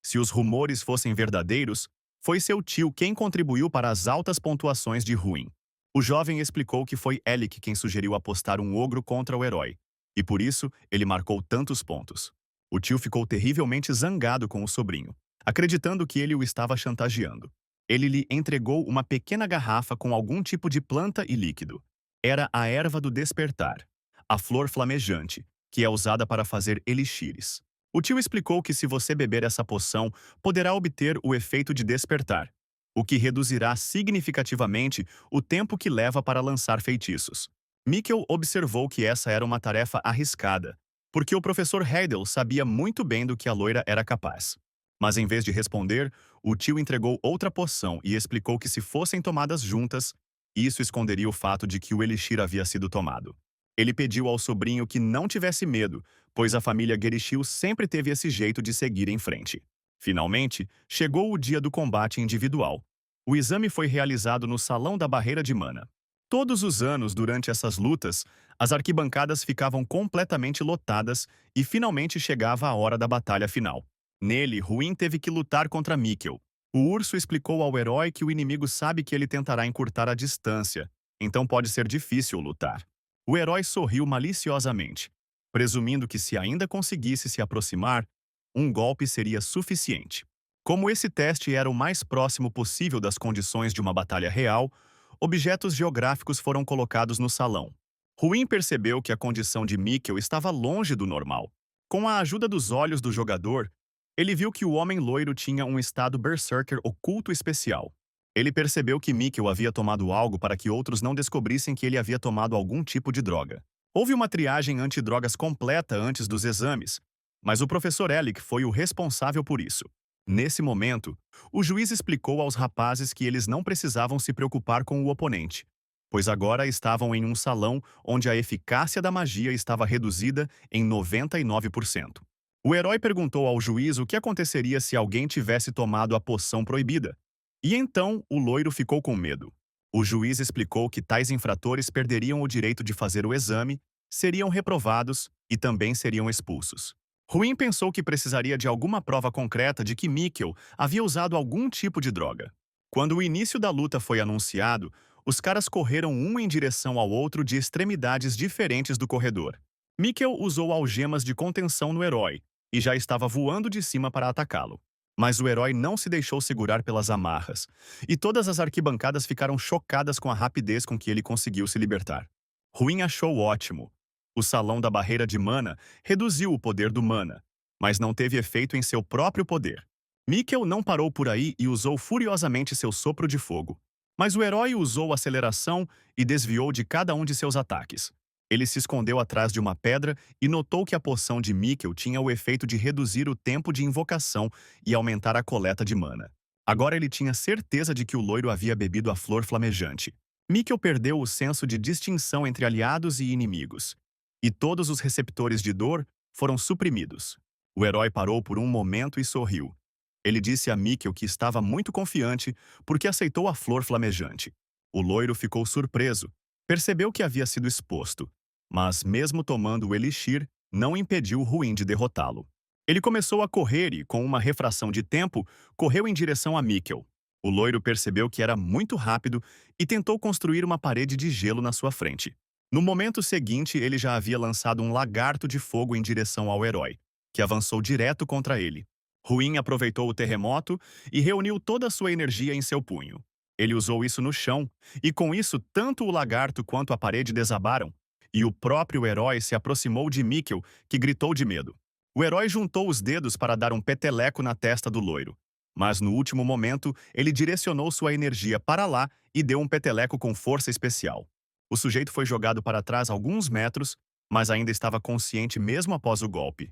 Se os rumores fossem verdadeiros, foi seu tio quem contribuiu para as altas pontuações de Ruin. O jovem explicou que foi Elik quem sugeriu apostar um ogro contra o herói, e por isso ele marcou tantos pontos. O tio ficou terrivelmente zangado com o sobrinho, acreditando que ele o estava chantageando. Ele lhe entregou uma pequena garrafa com algum tipo de planta e líquido. Era a erva do despertar, a flor flamejante, que é usada para fazer elixires. O tio explicou que se você beber essa poção, poderá obter o efeito de despertar, o que reduzirá significativamente o tempo que leva para lançar feitiços. Mikkel observou que essa era uma tarefa arriscada, porque o professor Heidel sabia muito bem do que a loira era capaz. Mas em vez de responder, o tio entregou outra poção e explicou que se fossem tomadas juntas, isso esconderia o fato de que o elixir havia sido tomado. Ele pediu ao sobrinho que não tivesse medo, pois a família Gerishil sempre teve esse jeito de seguir em frente. Finalmente, chegou o dia do combate individual. O exame foi realizado no Salão da Barreira de Mana. Todos os anos, durante essas lutas, as arquibancadas ficavam completamente lotadas e finalmente chegava a hora da batalha final. Nele, Ruin teve que lutar contra Mikkel. O urso explicou ao herói que o inimigo sabe que ele tentará encurtar a distância, então pode ser difícil lutar. O herói sorriu maliciosamente, presumindo que se ainda conseguisse se aproximar, um golpe seria suficiente. Como esse teste era o mais próximo possível das condições de uma batalha real, objetos geográficos foram colocados no salão. Ruin percebeu que a condição de Mikkel estava longe do normal. Com a ajuda dos olhos do jogador, ele viu que o homem loiro tinha um estado berserker oculto especial. Ele percebeu que Mikkel havia tomado algo para que outros não descobrissem que ele havia tomado algum tipo de droga. Houve uma triagem antidrogas completa antes dos exames, mas o professor Elik foi o responsável por isso. Nesse momento, o juiz explicou aos rapazes que eles não precisavam se preocupar com o oponente, pois agora estavam em um salão onde a eficácia da magia estava reduzida em 99%. O herói perguntou ao juiz o que aconteceria se alguém tivesse tomado a poção proibida. E então o loiro ficou com medo. O juiz explicou que tais infratores perderiam o direito de fazer o exame, seriam reprovados e também seriam expulsos. Ruin pensou que precisaria de alguma prova concreta de que Mikkel havia usado algum tipo de droga. Quando o início da luta foi anunciado, os caras correram um em direção ao outro de extremidades diferentes do corredor. Mikkel usou algemas de contenção no herói e já estava voando de cima para atacá-lo. Mas o herói não se deixou segurar pelas amarras, e todas as arquibancadas ficaram chocadas com a rapidez com que ele conseguiu se libertar. Ruin achou ótimo. O Salão da Barreira de Mana reduziu o poder do Mana, mas não teve efeito em seu próprio poder. Mikkel não parou por aí e usou furiosamente seu sopro de fogo. Mas o herói usou aceleração e desviou de cada um de seus ataques. Ele se escondeu atrás de uma pedra e notou que a poção de Mikkel tinha o efeito de reduzir o tempo de invocação e aumentar a coleta de mana. Agora ele tinha certeza de que o loiro havia bebido a flor flamejante. Mikkel perdeu o senso de distinção entre aliados e inimigos. E todos os receptores de dor foram suprimidos. O herói parou por um momento e sorriu. Ele disse a Mikkel que estava muito confiante porque aceitou a flor flamejante. O loiro ficou surpreso. Percebeu que havia sido exposto, mas mesmo tomando o elixir, não impediu Ruin de derrotá-lo. Ele começou a correr e, com uma refração de tempo, correu em direção a Mikkel. O loiro percebeu que era muito rápido e tentou construir uma parede de gelo na sua frente. No momento seguinte, ele já havia lançado um lagarto de fogo em direção ao herói, que avançou direto contra ele. Ruin aproveitou o terremoto e reuniu toda a sua energia em seu punho. Ele usou isso no chão, e com isso tanto o lagarto quanto a parede desabaram, e o próprio herói se aproximou de Mikkel, que gritou de medo. O herói juntou os dedos para dar um peteleco na testa do loiro. Mas no último momento, ele direcionou sua energia para lá e deu um peteleco com força especial. O sujeito foi jogado para trás alguns metros, mas ainda estava consciente mesmo após o golpe.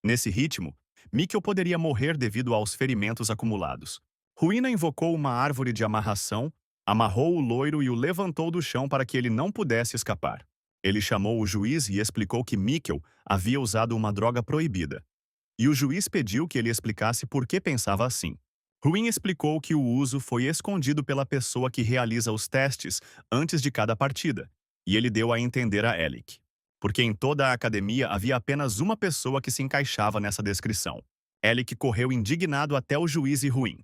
Nesse ritmo, Mikkel poderia morrer devido aos ferimentos acumulados. Ruína invocou uma árvore de amarração, amarrou o loiro e o levantou do chão para que ele não pudesse escapar. Ele chamou o juiz e explicou que Mikkel havia usado uma droga proibida. E o juiz pediu que ele explicasse por que pensava assim. Ruin explicou que o uso foi escondido pela pessoa que realiza os testes antes de cada partida, e ele deu a entender a Alec. Porque em toda a academia havia apenas uma pessoa que se encaixava nessa descrição. Alec correu indignado até o juiz e Ruin.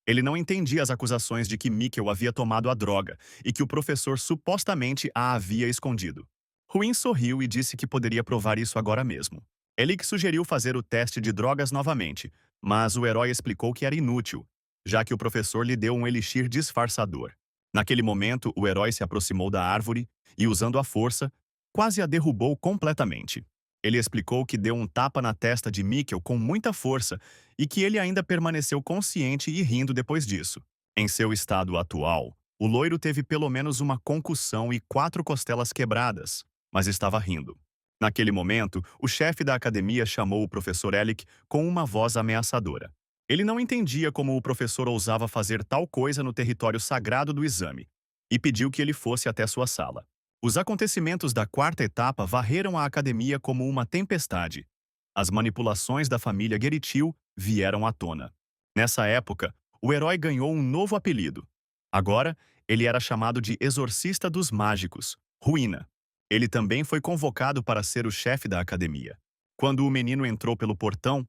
Ele não entendia as acusações de que Mikkel havia tomado a droga e que o professor supostamente a havia escondido. Ruin sorriu e disse que poderia provar isso agora mesmo. Elick sugeriu fazer o teste de drogas novamente, mas o herói explicou que era inútil, já que o professor lhe deu um elixir disfarçador. Naquele momento, o herói se aproximou da árvore e, usando a força, quase a derrubou completamente. Ele explicou que deu um tapa na testa de Mikkel com muita força e que ele ainda permaneceu consciente e rindo depois disso. Em seu estado atual, o loiro teve pelo menos uma concussão e 4 costelas quebradas, mas estava rindo. Naquele momento, o chefe da academia chamou o professor Alec com uma voz ameaçadora. Ele não entendia como o professor ousava fazer tal coisa no território sagrado do exame, e pediu que ele fosse até sua sala. Os acontecimentos da 4ª etapa varreram a academia como uma tempestade. As manipulações da família Geritil vieram à tona. Nessa época, o herói ganhou um novo apelido. Agora, ele era chamado de Exorcista dos Mágicos, Ruína. Ele também foi convocado para ser o chefe da academia. Quando o menino entrou pelo portão,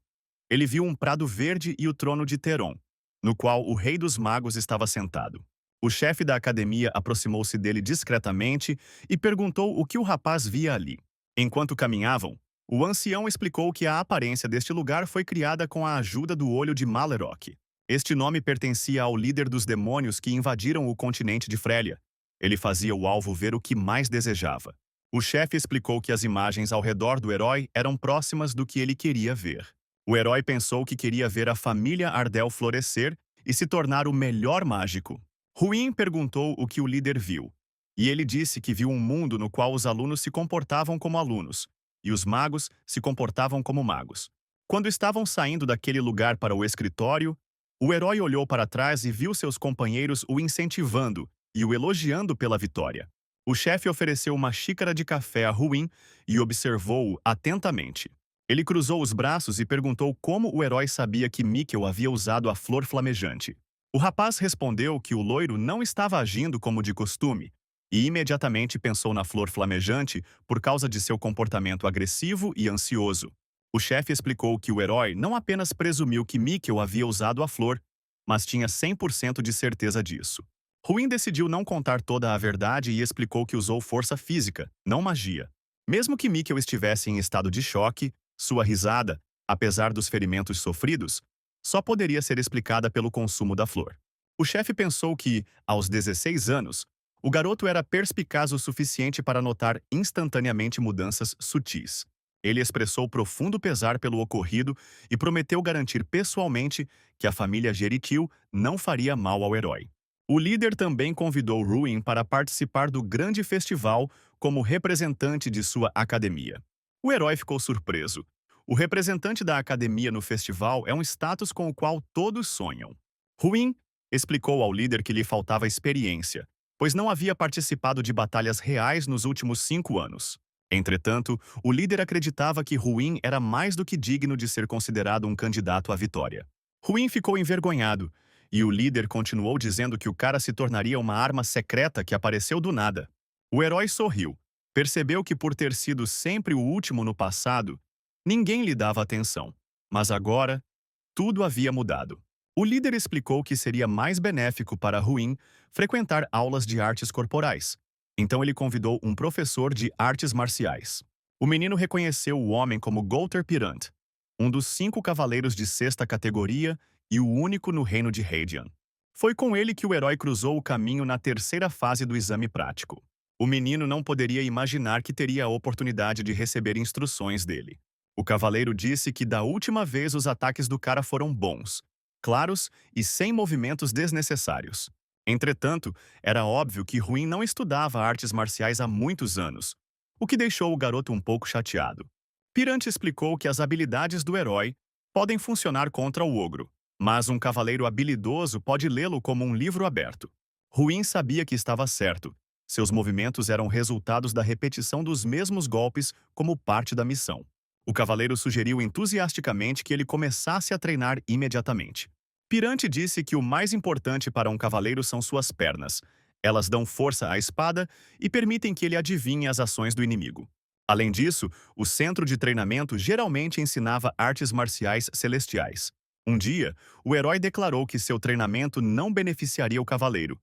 ele viu um prado verde e o trono de Teron, no qual o rei dos magos estava sentado. O chefe da academia aproximou-se dele discretamente e perguntou o que o rapaz via ali. Enquanto caminhavam, o ancião explicou que a aparência deste lugar foi criada com a ajuda do olho de Malerok. Este nome pertencia ao líder dos demônios que invadiram o continente de Frelia. Ele fazia o alvo ver o que mais desejava. O chefe explicou que as imagens ao redor do herói eram próximas do que ele queria ver. O herói pensou que queria ver a família Ardell florescer e se tornar o melhor mágico. Ruin perguntou o que o líder viu, e ele disse que viu um mundo no qual os alunos se comportavam como alunos, e os magos se comportavam como magos. Quando estavam saindo daquele lugar para o escritório, o herói olhou para trás e viu seus companheiros o incentivando e o elogiando pela vitória. O chefe ofereceu uma xícara de café a Ruin e observou-o atentamente. Ele cruzou os braços e perguntou como o herói sabia que Mikkel havia usado a flor flamejante. O rapaz respondeu que o loiro não estava agindo como de costume, e imediatamente pensou na flor flamejante por causa de seu comportamento agressivo e ansioso. O chefe explicou que o herói não apenas presumiu que Mikkel havia usado a flor, mas tinha 100% de certeza disso. Ruin decidiu não contar toda a verdade e explicou que usou força física, não magia. Mesmo que Mikkel estivesse em estado de choque, sua risada, apesar dos ferimentos sofridos, só poderia ser explicada pelo consumo da flor. O chefe pensou que, aos 16 anos, o garoto era perspicaz o suficiente para notar instantaneamente mudanças sutis. Ele expressou profundo pesar pelo ocorrido e prometeu garantir pessoalmente que a família Geritil não faria mal ao herói. O líder também convidou Ruin para participar do grande festival como representante de sua academia. O herói ficou surpreso. O representante da academia no festival é um status com o qual todos sonham. Ruin explicou ao líder que lhe faltava experiência, pois não havia participado de batalhas reais nos últimos 5 anos. Entretanto, o líder acreditava que Ruin era mais do que digno de ser considerado um candidato à vitória. Ruin ficou envergonhado, e o líder continuou dizendo que o cara se tornaria uma arma secreta que apareceu do nada. O herói sorriu. Percebeu que por ter sido sempre o último no passado, ninguém lhe dava atenção. Mas agora, tudo havia mudado. O líder explicou que seria mais benéfico para Ruin frequentar aulas de artes corporais. Então ele convidou um professor de artes marciais. O menino reconheceu o homem como Golter Pirant. um dos 5 cavaleiros de sexta categoria e o único no reino de Radian. Foi com ele que o herói cruzou o caminho na terceira fase do exame prático. O menino não poderia imaginar que teria a oportunidade de receber instruções dele. O cavaleiro disse que da última vez os ataques do cara foram bons, claros e sem movimentos desnecessários. Entretanto, era óbvio que Ruin não estudava artes marciais há muitos anos, o que deixou o garoto um pouco chateado. Pirante explicou que as habilidades do herói podem funcionar contra o ogro, mas um cavaleiro habilidoso pode lê-lo como um livro aberto. Ruin sabia que estava certo. Seus movimentos eram resultados da repetição dos mesmos golpes como parte da missão. O cavaleiro sugeriu entusiasticamente que ele começasse a treinar imediatamente. Pirante disse que o mais importante para um cavaleiro são suas pernas. Elas dão força à espada e permitem que ele adivinhe as ações do inimigo. Além disso, o centro de treinamento geralmente ensinava artes marciais celestiais. Um dia, o herói declarou que seu treinamento não beneficiaria o cavaleiro,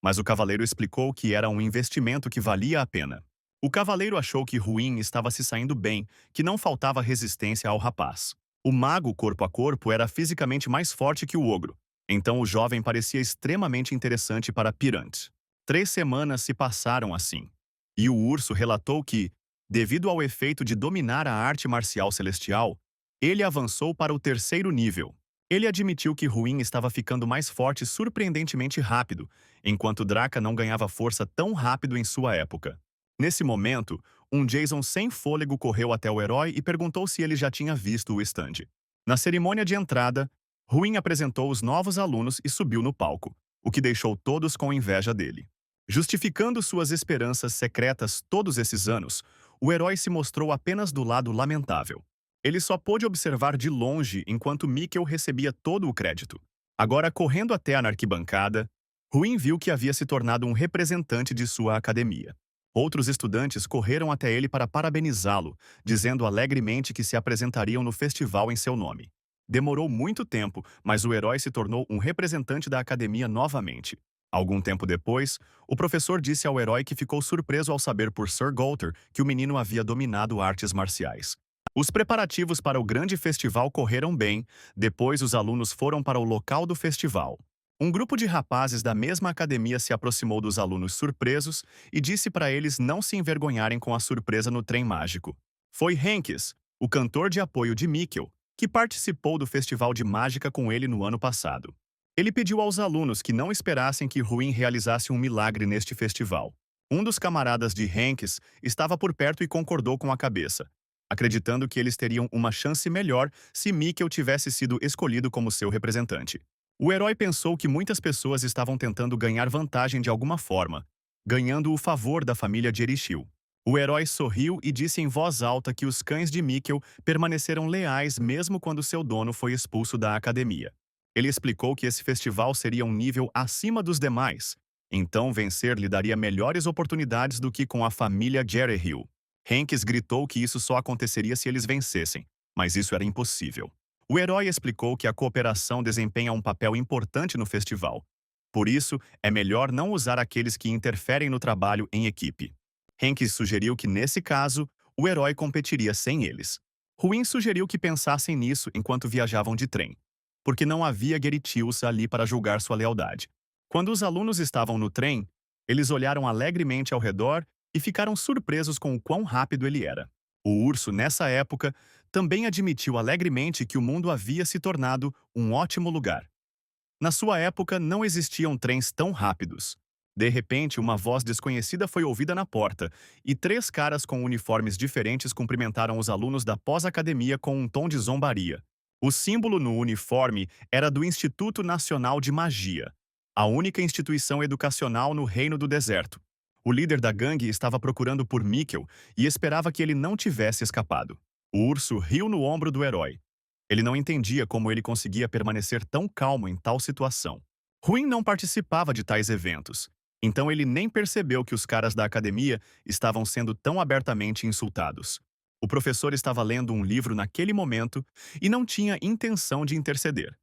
mas o cavaleiro explicou que era um investimento que valia a pena. O cavaleiro achou que Ruin estava se saindo bem, que não faltava resistência ao rapaz. O mago corpo a corpo era fisicamente mais forte que o ogro, então o jovem parecia extremamente interessante para Pirante. 3 semanas se passaram assim. E o urso relatou que, devido ao efeito de dominar a arte marcial celestial, ele avançou para o terceiro nível. Ele admitiu que Ruin estava ficando mais forte surpreendentemente rápido, enquanto Draka não ganhava força tão rápido em sua época. Nesse momento, um Jason sem fôlego correu até o herói e perguntou se ele já tinha visto o stand. Na cerimônia de entrada, Ruin apresentou os novos alunos e subiu no palco, o que deixou todos com inveja dele. Justificando suas esperanças secretas todos esses anos, o herói se mostrou apenas do lado lamentável. Ele só pôde observar de longe enquanto Mikkel recebia todo o crédito. Agora, correndo até a arquibancada, Ruin viu que havia se tornado um representante de sua academia. Outros estudantes correram até ele para parabenizá-lo, dizendo alegremente que se apresentariam no festival em seu nome. Demorou muito tempo, mas o herói se tornou um representante da academia novamente. Algum tempo depois, o professor disse ao herói que ficou surpreso ao saber por Sir Golter que o menino havia dominado artes marciais. Os preparativos para o grande festival correram bem, depois os alunos foram para o local do festival. Um grupo de rapazes da mesma academia se aproximou dos alunos surpresos e disse para eles não se envergonharem com a surpresa no trem mágico. Foi Henkes, o cantor de apoio de Mikkel, que participou do festival de mágica com ele no ano passado. Ele pediu aos alunos que não esperassem que Ruin realizasse um milagre neste festival. Um dos camaradas de Henkes estava por perto e concordou com a cabeça, acreditando que eles teriam uma chance melhor se Mikkel tivesse sido escolhido como seu representante. O herói pensou que muitas pessoas estavam tentando ganhar vantagem de alguma forma, ganhando o favor da família de Erichil. O herói sorriu e disse em voz alta que os cães de Mikkel permaneceram leais mesmo quando seu dono foi expulso da academia. Ele explicou que esse festival seria um nível acima dos demais, então vencer lhe daria melhores oportunidades do que com a família Jerryhill. Henkes gritou que isso só aconteceria se eles vencessem, mas isso era impossível. O herói explicou que a cooperação desempenha um papel importante no festival. Por isso, é melhor não usar aqueles que interferem no trabalho em equipe. Henkes sugeriu que, nesse caso, o herói competiria sem eles. Ruin sugeriu que pensassem nisso enquanto viajavam de trem, porque não havia Geritils ali para julgar sua lealdade. Quando os alunos estavam no trem, eles olharam alegremente ao redor e ficaram surpresos com o quão rápido ele era. O urso, nessa época, também admitiu alegremente que o mundo havia se tornado um ótimo lugar. Na sua época, não existiam trens tão rápidos. De repente, uma voz desconhecida foi ouvida na porta, e 3 caras com uniformes diferentes cumprimentaram os alunos da pós-academia com um tom de zombaria. O símbolo no uniforme era do Instituto Nacional de Magia, a única instituição educacional no Reino do Deserto. O líder da gangue estava procurando por Mikkel e esperava que ele não tivesse escapado. O urso riu no ombro do herói. Ele não entendia como ele conseguia permanecer tão calmo em tal situação. Ruin não participava de tais eventos, então ele nem percebeu que os caras da academia estavam sendo tão abertamente insultados. O professor estava lendo um livro naquele momento e não tinha intenção de interceder.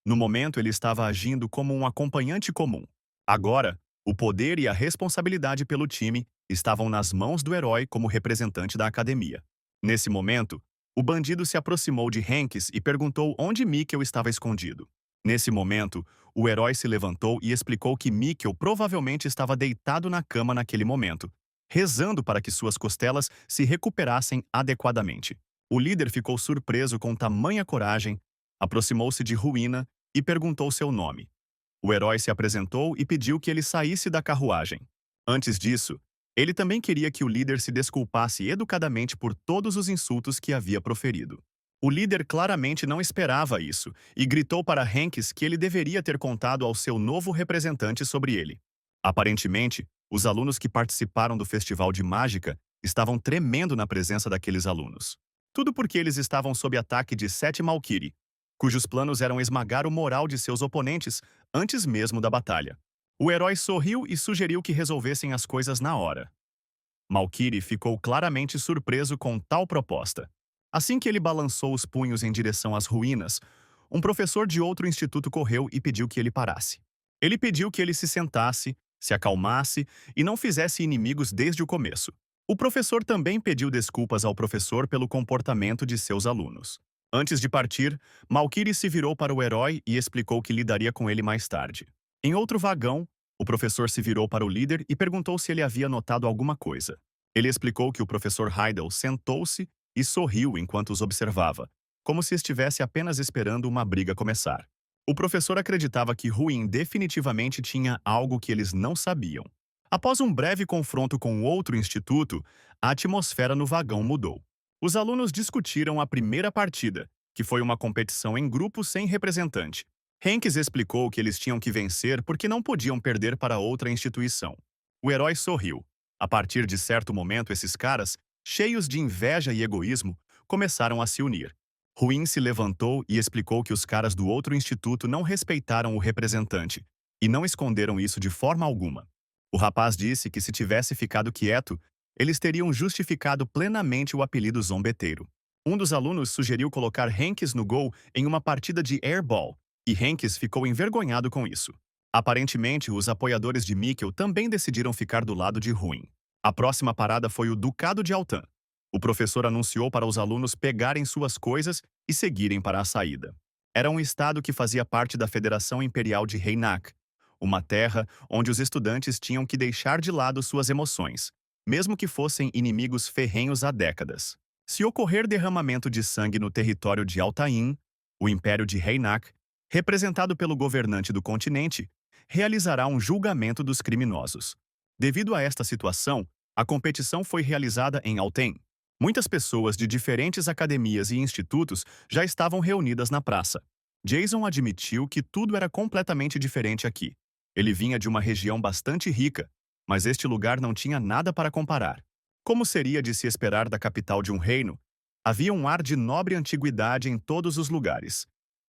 No momento, ele estava agindo como um acompanhante comum. Agora, o poder e a responsabilidade pelo time estavam nas mãos do herói como representante da academia. Nesse momento, O bandido se aproximou de Hanks e perguntou onde Mikkel estava escondido. Nesse momento, o herói se levantou e explicou que Mikkel provavelmente estava deitado na cama naquele momento, rezando para que suas costelas se recuperassem adequadamente. O líder ficou surpreso com tamanha coragem, aproximou-se de Ruína e perguntou seu nome. O herói se apresentou e pediu que ele saísse da carruagem. Antes disso, ele também queria que o líder se desculpasse educadamente por todos os insultos que havia proferido. O líder claramente não esperava isso e gritou para Hanks que ele deveria ter contado ao seu novo representante sobre ele. Aparentemente, os alunos que participaram do festival de mágica estavam tremendo na presença daqueles alunos. Tudo porque eles estavam sob ataque de Sete Malkiri, cujos planos eram esmagar o moral de seus oponentes antes mesmo da batalha. O herói sorriu e sugeriu que resolvessem as coisas na hora. Malkiri ficou claramente surpreso com tal proposta. Assim que ele balançou os punhos em direção às ruínas, um professor de outro instituto correu e pediu que ele parasse. Ele pediu que ele se sentasse, se acalmasse e não fizesse inimigos desde o começo. O professor também pediu desculpas ao professor pelo comportamento de seus alunos. Antes de partir, Malkiri se virou para o herói e explicou que lidaria com ele mais tarde. Em outro vagão, o professor se virou para o líder e perguntou se ele havia notado alguma coisa. Ele explicou que o professor Heidel sentou-se e sorriu enquanto os observava, como se estivesse apenas esperando uma briga começar. O professor acreditava que Ruin definitivamente tinha algo que eles não sabiam. Após um breve confronto com outro instituto, a atmosfera no vagão mudou. Os alunos discutiram a primeira partida, que foi uma competição em grupo sem representante. Hanks explicou que eles tinham que vencer porque não podiam perder para outra instituição. O herói sorriu. A partir de certo momento, esses caras, cheios de inveja e egoísmo, começaram a se unir. Ruin se levantou e explicou que os caras do outro instituto não respeitaram o representante e não esconderam isso de forma alguma. O rapaz disse que se tivesse ficado quieto, eles teriam justificado plenamente o apelido zombeteiro. Um dos alunos sugeriu colocar Hanks no gol em uma partida de airball, e Hanks ficou envergonhado com isso. Aparentemente, os apoiadores de Mikkel também decidiram ficar do lado de Ruin. A próxima parada foi o Ducado de Altan. O professor anunciou para os alunos pegarem suas coisas e seguirem para a saída. Era um estado que fazia parte da Federação Imperial de Reinak, uma terra onde os estudantes tinham que deixar de lado suas emoções, mesmo que fossem inimigos ferrenhos há décadas. Se ocorrer derramamento de sangue no território de Altair, o Império de Reinak, representado pelo governante do continente, realizará um julgamento dos criminosos. Devido a esta situação, a competição foi realizada em Alten. Muitas pessoas de diferentes academias e institutos já estavam reunidas na praça. Jason admitiu que tudo era completamente diferente aqui. Ele vinha de uma região bastante rica, mas este lugar não tinha nada para comparar. Como seria de se esperar da capital de um reino, havia um ar de nobre antiguidade em todos os lugares,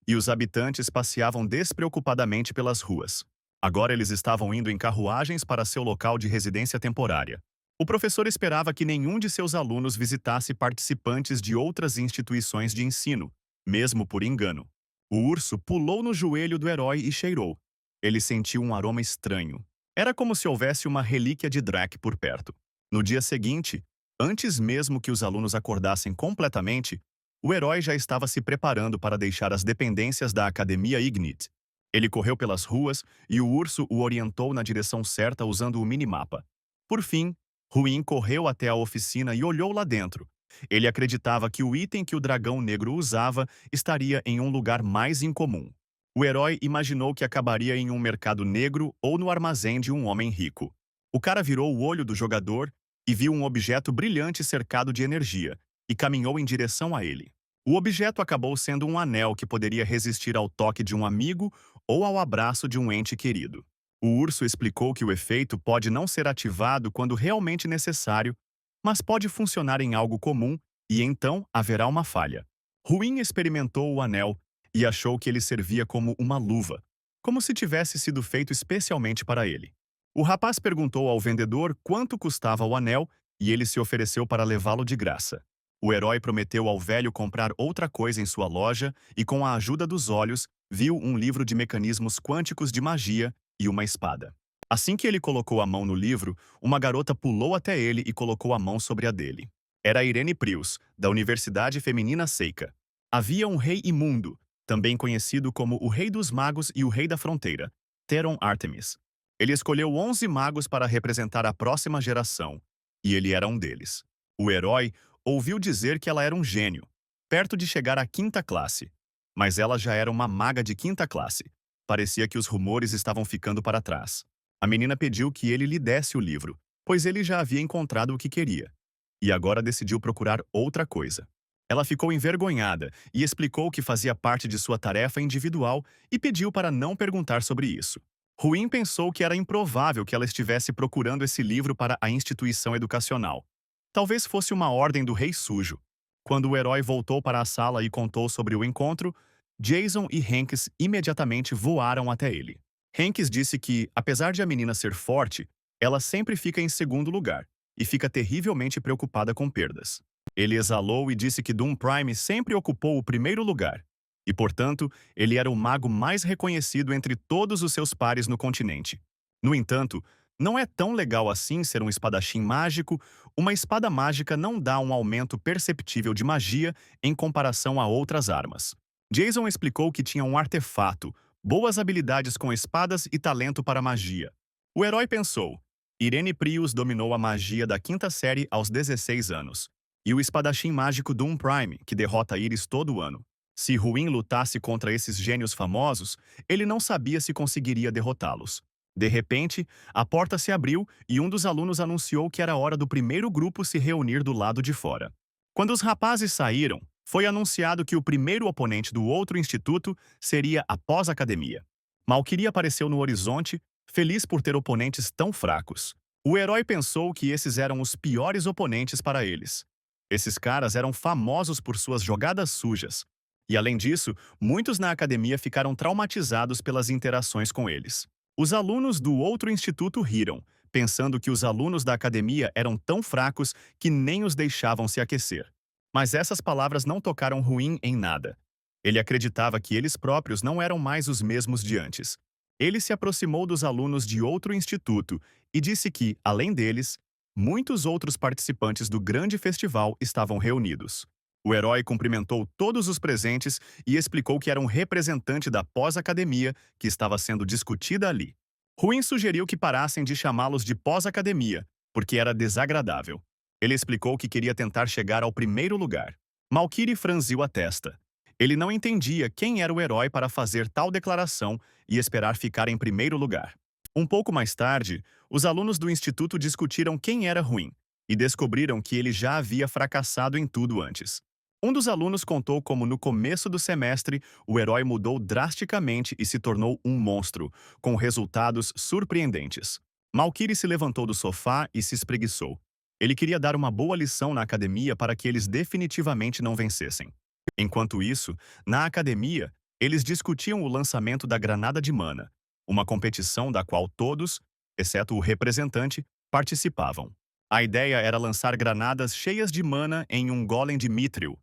e os habitantes passeavam despreocupadamente pelas ruas. Agora eles estavam indo em carruagens para seu local de residência temporária. O professor esperava que nenhum de seus alunos visitasse participantes de outras instituições de ensino, mesmo por engano. O urso pulou no joelho do herói e cheirou. Ele sentiu um aroma estranho. Era como se houvesse uma relíquia de Drac por perto. No dia seguinte, antes mesmo que os alunos acordassem completamente, o herói já estava se preparando para deixar as dependências da Academia Ignite. Ele correu pelas ruas e o urso o orientou na direção certa usando o minimapa. Por fim, Ruin correu até a oficina e olhou lá dentro. Ele acreditava que o item que o dragão negro usava estaria em um lugar mais incomum. O herói imaginou que acabaria em um mercado negro ou no armazém de um homem rico. O cara virou o olho do jogador e viu um objeto brilhante cercado de energia, e caminhou em direção a ele. O objeto acabou sendo um anel que poderia resistir ao toque de um amigo ou ao abraço de um ente querido. O urso explicou que o efeito pode não ser ativado quando realmente necessário, mas pode funcionar em algo comum e então haverá uma falha. Ruin experimentou o anel e achou que ele servia como uma luva, como se tivesse sido feito especialmente para ele. O rapaz perguntou ao vendedor quanto custava o anel e ele se ofereceu para levá-lo de graça. O herói prometeu ao velho comprar outra coisa em sua loja e, com a ajuda dos olhos, viu um livro de mecanismos quânticos de magia e uma espada. Assim que ele colocou a mão no livro, uma garota pulou até ele e colocou a mão sobre a dele. Era Irene Prius, da Universidade Feminina Seika. Havia um rei imundo, também conhecido como o Rei dos Magos e o Rei da Fronteira, Theron Artemis. Ele escolheu 11 magos para representar a próxima geração, e ele era um deles. O herói ouviu dizer que ela era um gênio, perto de chegar à quinta classe. Mas ela já era uma maga de quinta classe. Parecia que os rumores estavam ficando para trás. A menina pediu que ele lhe desse o livro, pois ele já havia encontrado o que queria. E agora decidiu procurar outra coisa. Ela ficou envergonhada e explicou que fazia parte de sua tarefa individual e pediu para não perguntar sobre isso. Ruim pensou que era improvável que ela estivesse procurando esse livro para a instituição educacional. Talvez fosse uma ordem do Rei Sujo. Quando o herói voltou para a sala e contou sobre o encontro, Jason e Hanks imediatamente voaram até ele. Hanks disse que, apesar de a menina ser forte, ela sempre fica em segundo lugar e fica terrivelmente preocupada com perdas. Ele exalou e disse que Doom Prime sempre ocupou o primeiro lugar, e, portanto, ele era o mago mais reconhecido entre todos os seus pares no continente. No entanto, não é tão legal assim ser um espadachim mágico. Uma espada mágica não dá um aumento perceptível de magia em comparação a outras armas. Jason explicou que tinha um artefato, boas habilidades com espadas e talento para magia. O herói pensou: Irene Prius dominou a magia da quinta série aos 16 anos. E o espadachim mágico Doom Prime, que derrota Iris todo ano. Se Ruin lutasse contra esses gênios famosos, ele não sabia se conseguiria derrotá-los. De repente, a porta se abriu e um dos alunos anunciou que era hora do primeiro grupo se reunir do lado de fora. Quando os rapazes saíram, foi anunciado que o primeiro oponente do outro instituto seria a pós-academia. Malquiri apareceu no horizonte, feliz por ter oponentes tão fracos. O herói pensou que esses eram os piores oponentes para eles. Esses caras eram famosos por suas jogadas sujas. E além disso, muitos na academia ficaram traumatizados pelas interações com eles. Os alunos do outro instituto riram, pensando que os alunos da academia eram tão fracos que nem os deixavam se aquecer. Mas essas palavras não tocaram Ruim em nada. Ele acreditava que eles próprios não eram mais os mesmos de antes. Ele se aproximou dos alunos de outro instituto e disse que, além deles, muitos outros participantes do grande festival estavam reunidos. O herói cumprimentou todos os presentes e explicou que era um representante da pós-academia que estava sendo discutida ali. Ruin sugeriu que parassem de chamá-los de pós-academia, porque era desagradável. Ele explicou que queria tentar chegar ao primeiro lugar. Malquiri franziu a testa. Ele não entendia quem era o herói para fazer tal declaração e esperar ficar em primeiro lugar. Um pouco mais tarde, os alunos do instituto discutiram quem era Ruim e descobriram que ele já havia fracassado em tudo antes. Um dos alunos contou como no começo do semestre o herói mudou drasticamente e se tornou um monstro, com resultados surpreendentes. Malquiri se levantou do sofá e se espreguiçou. Ele queria dar uma boa lição na academia para que eles definitivamente não vencessem. Enquanto isso, na academia, eles discutiam o lançamento da Granada de Mana, uma competição da qual todos, exceto o representante, participavam. A ideia era lançar granadas cheias de mana em um golem de Mithril.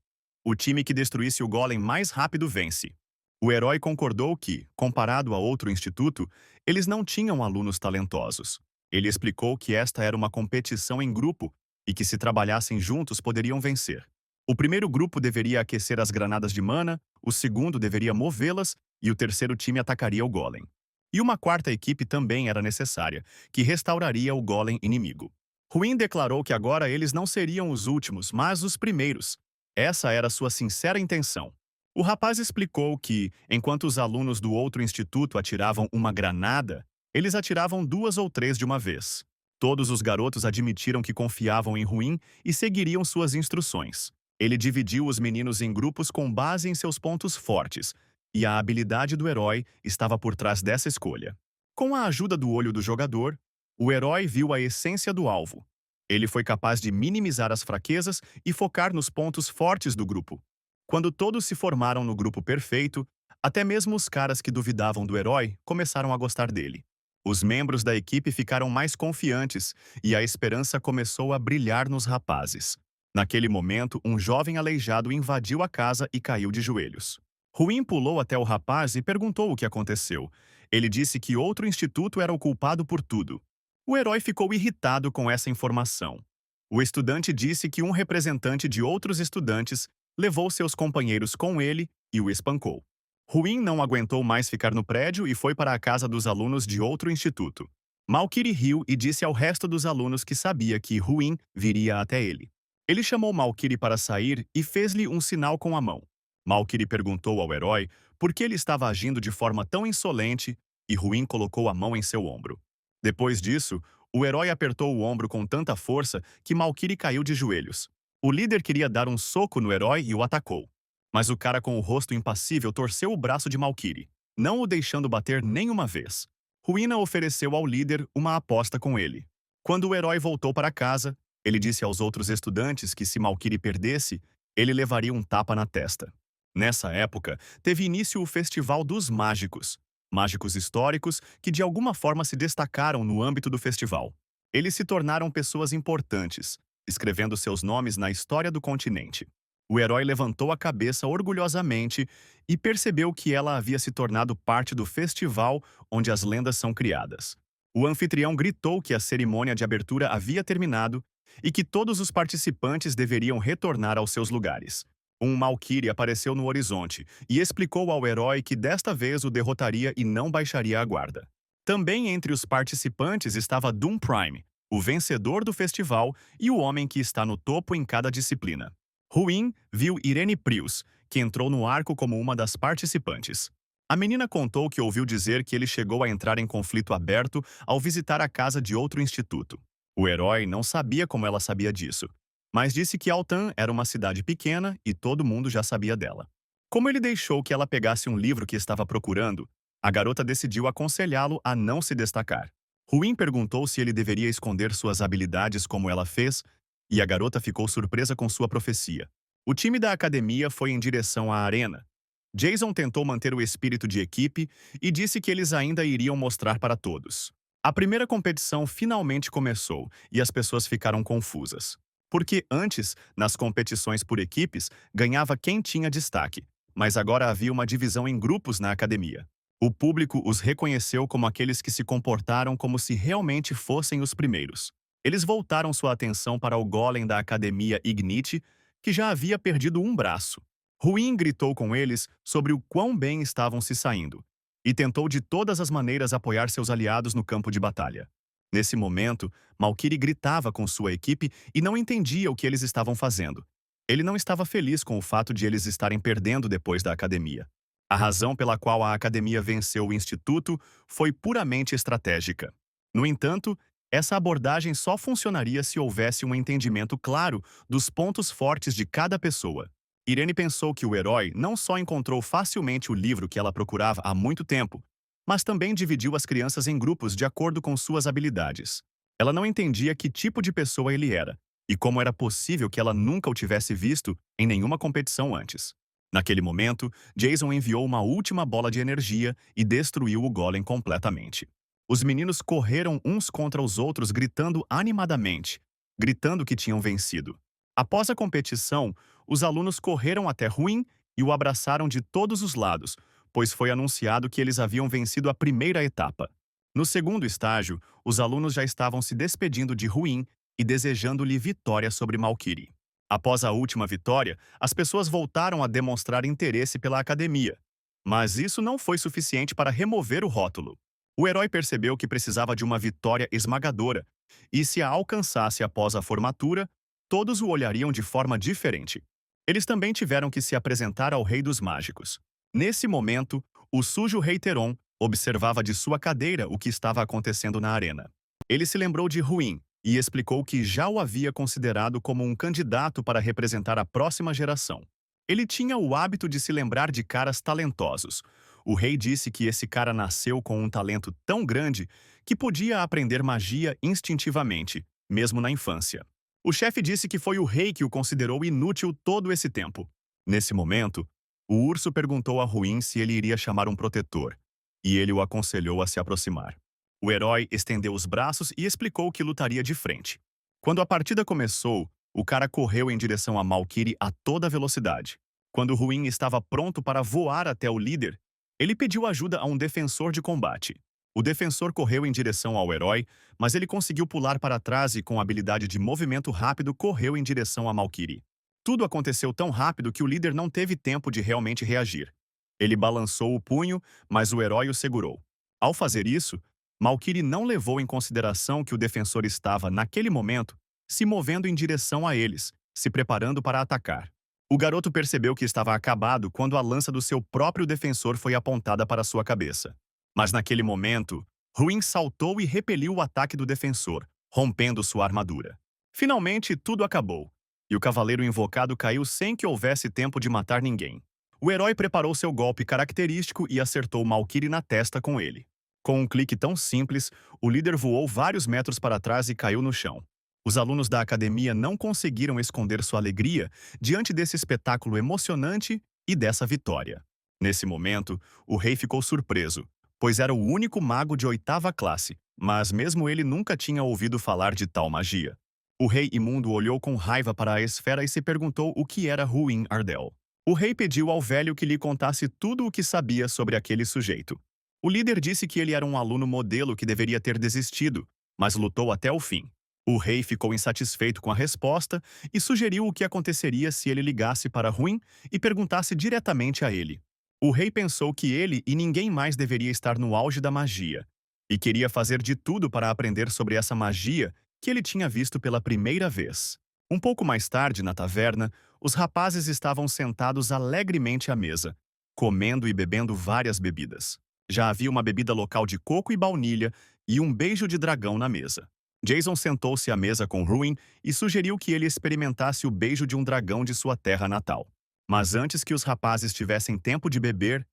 O time que destruísse o golem mais rápido vence. O herói concordou que, comparado a outro instituto, eles não tinham alunos talentosos. Ele explicou que esta era uma competição em grupo e que se trabalhassem juntos poderiam vencer. O primeiro grupo deveria aquecer as granadas de mana, o segundo deveria movê-las e o terceiro time atacaria o golem. E uma quarta equipe também era necessária, que restauraria o golem inimigo. Ruin declarou que agora eles não seriam os últimos, mas os primeiros. Essa era sua sincera intenção. O rapaz explicou que, enquanto os alunos do outro instituto atiravam uma granada, eles atiravam 2 ou 3 de uma vez. Todos os garotos admitiram que confiavam em Ruin e seguiriam suas instruções. Ele dividiu os meninos em grupos com base em seus pontos fortes, e a habilidade do herói estava por trás dessa escolha. Com a ajuda do olho do jogador, o herói viu a essência do alvo. Ele foi capaz de minimizar as fraquezas e focar nos pontos fortes do grupo. Quando todos se formaram no grupo perfeito, até mesmo os caras que duvidavam do herói começaram a gostar dele. Os membros da equipe ficaram mais confiantes e a esperança começou a brilhar nos rapazes. Naquele momento, um jovem aleijado invadiu a casa e caiu de joelhos. Ruin pulou até o rapaz e perguntou o que aconteceu. Ele disse que outro instituto era o culpado por tudo. O herói ficou irritado com essa informação. O estudante disse que um representante de outros estudantes levou seus companheiros com ele e o espancou. Ruin não aguentou mais ficar no prédio e foi para a casa dos alunos de outro instituto. Malkiri riu e disse ao resto dos alunos que sabia que Ruin viria até ele. Ele chamou Malkiri para sair e fez-lhe um sinal com a mão. Malkiri perguntou ao herói por que ele estava agindo de forma tão insolente e Ruin colocou a mão em seu ombro. Depois disso, o herói apertou o ombro com tanta força que Malkiri caiu de joelhos. O líder queria dar um soco no herói e o atacou. Mas o cara com o rosto impassível torceu o braço de Malkiri, não o deixando bater nenhuma vez. Ruina ofereceu ao líder uma aposta com ele. Quando o herói voltou para casa, ele disse aos outros estudantes que se Malkiri perdesse, ele levaria um tapa na testa. Nessa época, teve início o Festival dos Mágicos, mágicos históricos que de alguma forma se destacaram no âmbito do festival. Eles se tornaram pessoas importantes, escrevendo seus nomes na história do continente. O herói levantou a cabeça orgulhosamente e percebeu que ela havia se tornado parte do festival onde as lendas são criadas. O anfitrião gritou que a cerimônia de abertura havia terminado e que todos os participantes deveriam retornar aos seus lugares. Um Malkiri apareceu no horizonte e explicou ao herói que desta vez o derrotaria e não baixaria a guarda. Também entre os participantes estava Doom Prime, o vencedor do festival e o homem que está no topo em cada disciplina. Ruin viu Irene Prius, que entrou no arco como uma das participantes. A menina contou que ouviu dizer que ele chegou a entrar em conflito aberto ao visitar a casa de outro instituto. O herói não sabia como ela sabia disso, mas disse que Altan era uma cidade pequena e todo mundo já sabia dela. Como ele deixou que ela pegasse um livro que estava procurando, a garota decidiu aconselhá-lo a não se destacar. Ruin perguntou se ele deveria esconder suas habilidades como ela fez, e a garota ficou surpresa com sua profecia. O time da academia foi em direção à arena. Jason tentou manter o espírito de equipe e disse que eles ainda iriam mostrar para todos. A primeira competição finalmente começou e as pessoas ficaram confusas. Porque antes, nas competições por equipes, ganhava quem tinha destaque, mas agora havia uma divisão em grupos na academia. O público os reconheceu como aqueles que se comportaram como se realmente fossem os primeiros. Eles voltaram sua atenção para o golem da academia Ignite, que já havia perdido um braço. Ruin gritou com eles sobre o quão bem estavam se saindo, e tentou de todas as maneiras apoiar seus aliados no campo de batalha. Nesse momento, Malkiri gritava com sua equipe e não entendia o que eles estavam fazendo. Ele não estava feliz com o fato de eles estarem perdendo depois da academia. A razão pela qual a academia venceu o instituto foi puramente estratégica. No entanto, essa abordagem só funcionaria se houvesse um entendimento claro dos pontos fortes de cada pessoa. Irene pensou que o herói não só encontrou facilmente o livro que ela procurava há muito tempo, mas também dividiu as crianças em grupos de acordo com suas habilidades. Ela não entendia que tipo de pessoa ele era, e como era possível que ela nunca o tivesse visto em nenhuma competição antes. Naquele momento, Jason enviou uma última bola de energia e destruiu o golem completamente. Os meninos correram uns contra os outros gritando animadamente, gritando que tinham vencido. Após a competição, os alunos correram até Ruin e o abraçaram de todos os lados, pois foi anunciado que eles haviam vencido a primeira etapa. No segundo estágio, os alunos já estavam se despedindo de Ruin e desejando-lhe vitória sobre Malkiri. Após a última vitória, as pessoas voltaram a demonstrar interesse pela academia. Mas isso não foi suficiente para remover o rótulo. O herói percebeu que precisava de uma vitória esmagadora, e se a alcançasse após a formatura, todos o olhariam de forma diferente. Eles também tiveram que se apresentar ao Rei dos Mágicos. Nesse momento, o sujo Rei Teron observava de sua cadeira o que estava acontecendo na arena. Ele se lembrou de Ruin e explicou que já o havia considerado como um candidato para representar a próxima geração. Ele tinha o hábito de se lembrar de caras talentosos. O rei disse que esse cara nasceu com um talento tão grande que podia aprender magia instintivamente, mesmo na infância. O chefe disse que foi o rei que o considerou inútil todo esse tempo. Nesse momento, o urso perguntou a Ruin se ele iria chamar um protetor, e ele o aconselhou a se aproximar. O herói estendeu os braços e explicou que lutaria de frente. Quando a partida começou, o cara correu em direção a Malkiri a toda velocidade. Quando Ruin estava pronto para voar até o líder, ele pediu ajuda a um defensor de combate. O defensor correu em direção ao herói, mas ele conseguiu pular para trás e, com habilidade de movimento rápido, correu em direção a Malkiri. Tudo aconteceu tão rápido que o líder não teve tempo de realmente reagir. Ele balançou o punho, mas o herói o segurou. Ao fazer isso, Malkiri não levou em consideração que o defensor estava, naquele momento, se movendo em direção a eles, se preparando para atacar. O garoto percebeu que estava acabado quando a lança do seu próprio defensor foi apontada para sua cabeça. Mas naquele momento, Ruin saltou e repeliu o ataque do defensor, rompendo sua armadura. Finalmente, tudo acabou, e o cavaleiro invocado caiu sem que houvesse tempo de matar ninguém. O herói preparou seu golpe característico e acertou Malkiri na testa com ele. Com um clique tão simples, o líder voou vários metros para trás e caiu no chão. Os alunos da academia não conseguiram esconder sua alegria diante desse espetáculo emocionante e dessa vitória. Nesse momento, o rei ficou surpreso, pois era o único mago de 8ª classe, mas mesmo ele nunca tinha ouvido falar de tal magia. O rei imundo olhou com raiva para a esfera e se perguntou o que era Ruin Ardell. O rei pediu ao velho que lhe contasse tudo o que sabia sobre aquele sujeito. O líder disse que ele era um aluno modelo que deveria ter desistido, mas lutou até o fim. O rei ficou insatisfeito com a resposta e sugeriu o que aconteceria se ele ligasse para Ruin e perguntasse diretamente a ele. O rei pensou que ele e ninguém mais deveria estar no auge da magia, e queria fazer de tudo para aprender sobre essa magia que ele tinha visto pela primeira vez. Um pouco mais tarde, na taverna, os rapazes estavam sentados alegremente à mesa, comendo e bebendo várias bebidas. Já havia uma bebida local de coco e baunilha e um beijo de dragão na mesa. Jason sentou-se à mesa com Ruin e sugeriu que ele experimentasse o beijo de um dragão de sua terra natal. Mas antes que os rapazes tivessem tempo de beber,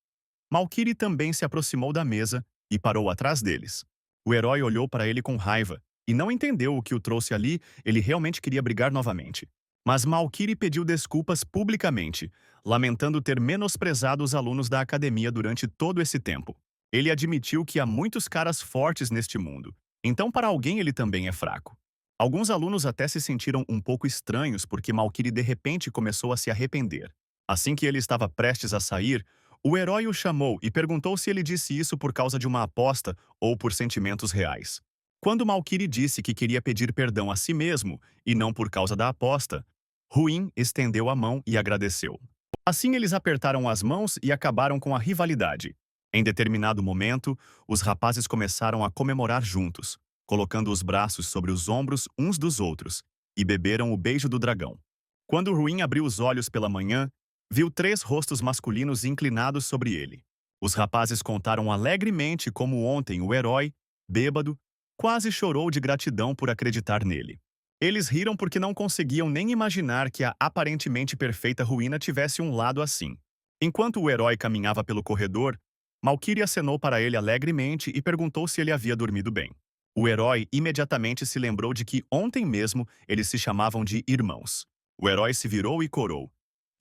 Malkiri também se aproximou da mesa e parou atrás deles. O herói olhou para ele com raiva e não entendeu o que o trouxe ali. Ele realmente queria brigar novamente. Mas Malkiri pediu desculpas publicamente, lamentando ter menosprezado os alunos da academia durante todo esse tempo. Ele admitiu que há muitos caras fortes neste mundo, então para alguém ele também é fraco. Alguns alunos até se sentiram um pouco estranhos porque Malkiri de repente começou a se arrepender. Assim que ele estava prestes a sair, o herói o chamou e perguntou se ele disse isso por causa de uma aposta ou por sentimentos reais. Quando Malkiri disse que queria pedir perdão a si mesmo e não por causa da aposta, Ruin estendeu a mão e agradeceu. Assim eles apertaram as mãos e acabaram com a rivalidade. Em determinado momento, os rapazes começaram a comemorar juntos, colocando os braços sobre os ombros uns dos outros, e beberam o beijo do dragão. Quando Ruin abriu os olhos pela manhã, viu 3 rostos masculinos inclinados sobre ele. Os rapazes contaram alegremente como ontem o herói, bêbado, quase chorou de gratidão por acreditar nele. Eles riram porque não conseguiam nem imaginar que a aparentemente perfeita ruína tivesse um lado assim. Enquanto o herói caminhava pelo corredor, Malkiri acenou para ele alegremente e perguntou se ele havia dormido bem. O herói imediatamente se lembrou de que ontem mesmo eles se chamavam de irmãos. O herói se virou e corou.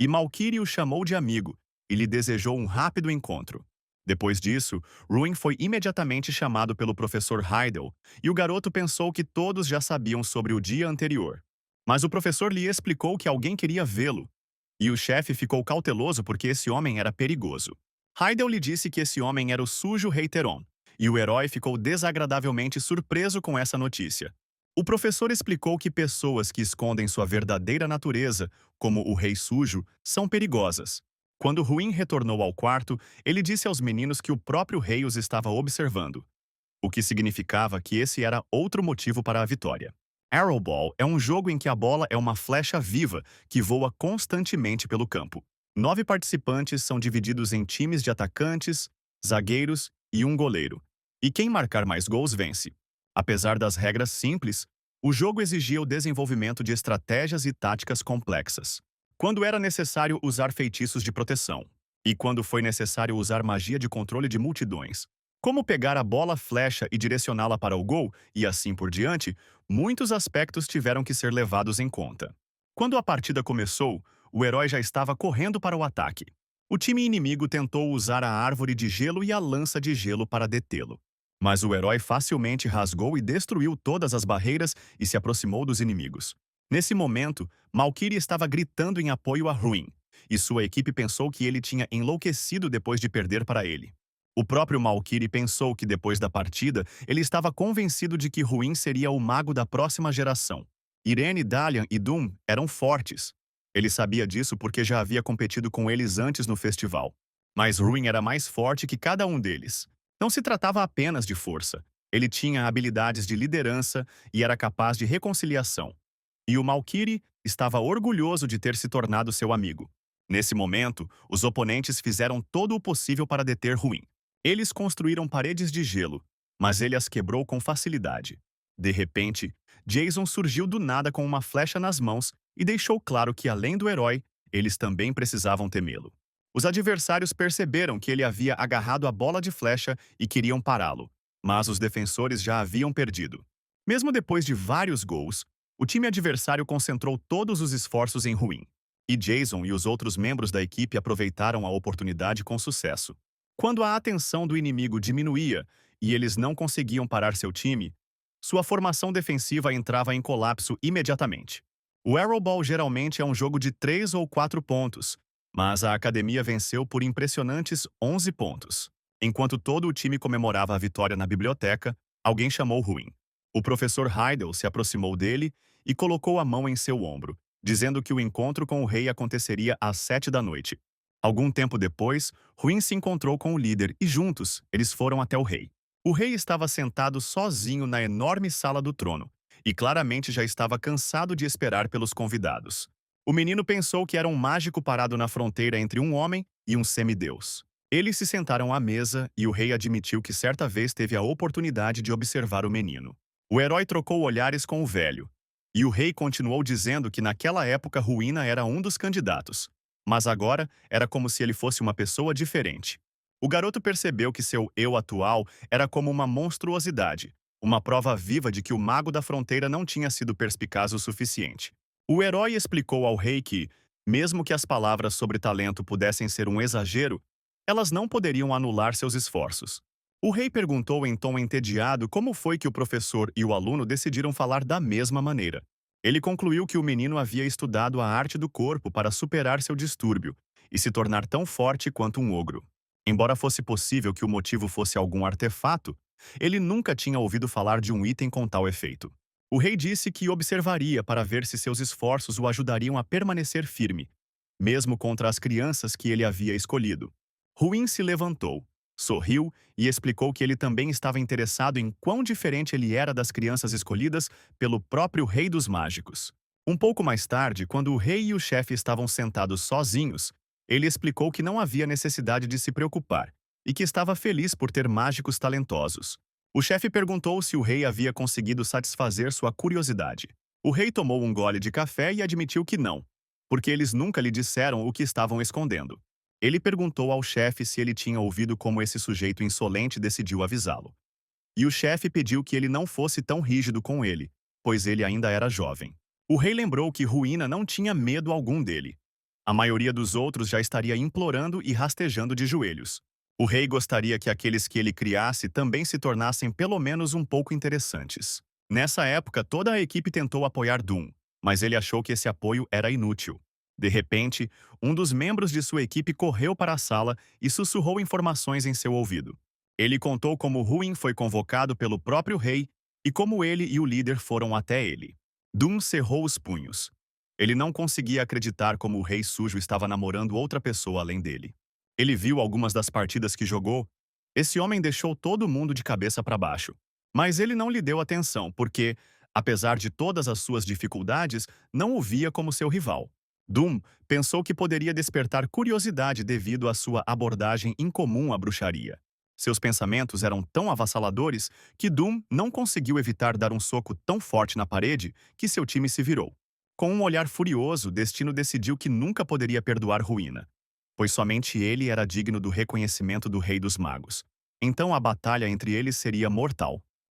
E Malkiri o chamou de amigo e lhe desejou um rápido encontro. Depois disso, Ruin foi imediatamente chamado pelo professor Heidel, e o garoto pensou que todos já sabiam sobre o dia anterior. Mas o professor lhe explicou que alguém queria vê-lo, e o chefe ficou cauteloso porque esse homem era perigoso. Heidel lhe disse que esse homem era o sujo Rei Teron, e o herói ficou desagradavelmente surpreso com essa notícia. O professor explicou que pessoas que escondem sua verdadeira natureza, como o Rei Sujo, são perigosas. Quando Ruin retornou ao quarto, ele disse aos meninos que o próprio rei os estava observando, o que significava que esse era outro motivo para a vitória. Arrowball é um jogo em que a bola é uma flecha viva que voa constantemente pelo campo. 9 participantes são divididos em times de atacantes, zagueiros e um goleiro. E quem marcar mais gols vence. Apesar das regras simples, o jogo exigia o desenvolvimento de estratégias e táticas complexas. Quando era necessário usar feitiços de proteção, e quando foi necessário usar magia de controle de multidões. Como pegar a bola flecha e direcioná-la para o gol, e assim por diante, muitos aspectos tiveram que ser levados em conta. Quando a partida começou, o herói já estava correndo para o ataque. O time inimigo tentou usar a árvore de gelo e a lança de gelo para detê-lo. Mas o herói facilmente rasgou e destruiu todas as barreiras e se aproximou dos inimigos. Nesse momento, Malkiri estava gritando em apoio a Ruin, e sua equipe pensou que ele tinha enlouquecido depois de perder para ele. O próprio Malkiri pensou que depois da partida, ele estava convencido de que Ruin seria o mago da próxima geração. Irene, Dalian e Doom eram fortes. Ele sabia disso porque já havia competido com eles antes no festival. Mas Ruin era mais forte que cada um deles. Não se tratava apenas de força. Ele tinha habilidades de liderança e era capaz de reconciliação. E o Malkiri estava orgulhoso de ter se tornado seu amigo. Nesse momento, os oponentes fizeram todo o possível para deter Ruin. Eles construíram paredes de gelo, mas ele as quebrou com facilidade. De repente, Jason surgiu do nada com uma flecha nas mãos e deixou claro que, além do herói, eles também precisavam temê-lo. Os adversários perceberam que ele havia agarrado a bola de flecha e queriam pará-lo, mas os defensores já haviam perdido. Mesmo depois de vários gols, o time adversário concentrou todos os esforços em Ruin, e Jason e os outros membros da equipe aproveitaram a oportunidade com sucesso. Quando a atenção do inimigo diminuía e eles não conseguiam parar seu time, sua formação defensiva entrava em colapso imediatamente. O Arrowball geralmente é um jogo de 3 ou 4 pontos, mas a academia venceu por impressionantes 11 pontos. Enquanto todo o time comemorava a vitória na biblioteca, alguém chamou Ruin. O professor Heidel se aproximou dele e colocou a mão em seu ombro, dizendo que o encontro com o rei aconteceria às 7 da noite. Algum tempo depois, Ruin se encontrou com o líder e juntos, eles foram até o rei. O rei estava sentado sozinho na enorme sala do trono e claramente já estava cansado de esperar pelos convidados. O menino pensou que era um mágico parado na fronteira entre um homem e um semideus. Eles se sentaram à mesa e o rei admitiu que certa vez teve a oportunidade de observar o menino. O herói trocou olhares com o velho, e o rei continuou dizendo que naquela época Ruína era um dos candidatos, mas agora era como se ele fosse uma pessoa diferente. O garoto percebeu que seu eu atual era como uma monstruosidade, uma prova viva de que o mago da fronteira não tinha sido perspicaz o suficiente. O herói explicou ao rei que, mesmo que as palavras sobre talento pudessem ser um exagero, elas não poderiam anular seus esforços. O rei perguntou em tom entediado como foi que o professor e o aluno decidiram falar da mesma maneira. Ele concluiu que o menino havia estudado a arte do corpo para superar seu distúrbio e se tornar tão forte quanto um ogro. Embora fosse possível que o motivo fosse algum artefato, ele nunca tinha ouvido falar de um item com tal efeito. O rei disse que observaria para ver se seus esforços o ajudariam a permanecer firme, mesmo contra as crianças que ele havia escolhido. Ruin se levantou, sorriu e explicou que ele também estava interessado em quão diferente ele era das crianças escolhidas pelo próprio Rei dos Mágicos. Um pouco mais tarde, quando o rei e o chefe estavam sentados sozinhos, ele explicou que não havia necessidade de se preocupar e que estava feliz por ter mágicos talentosos. O chefe perguntou se o rei havia conseguido satisfazer sua curiosidade. O rei tomou um gole de café e admitiu que não, porque eles nunca lhe disseram o que estavam escondendo. Ele perguntou ao chefe se ele tinha ouvido como esse sujeito insolente decidiu avisá-lo. E o chefe pediu que ele não fosse tão rígido com ele, pois ele ainda era jovem. O rei lembrou que Ruína não tinha medo algum dele. A maioria dos outros já estaria implorando e rastejando de joelhos. O rei gostaria que aqueles que ele criasse também se tornassem pelo menos um pouco interessantes. Nessa época, toda a equipe tentou apoiar Doom, mas ele achou que esse apoio era inútil. De repente, um dos membros de sua equipe correu para a sala e sussurrou informações em seu ouvido. Ele contou como Ruin foi convocado pelo próprio rei e como ele e o líder foram até ele. Doom cerrou os punhos. Ele não conseguia acreditar como o rei sujo estava namorando outra pessoa além dele. Ele viu algumas das partidas que jogou. Esse homem deixou todo mundo de cabeça para baixo. Mas ele não lhe deu atenção porque, apesar de todas as suas dificuldades, não o via como seu rival. Doom pensou que poderia despertar curiosidade devido à sua abordagem incomum à bruxaria. Seus pensamentos eram tão avassaladores que Doom não conseguiu evitar dar um soco tão forte na parede que seu time se virou. Com um olhar furioso, Destino decidiu que nunca poderia perdoar Ruína, pois somente ele era digno do reconhecimento do Rei dos Magos. Então a batalha entre eles seria mortal.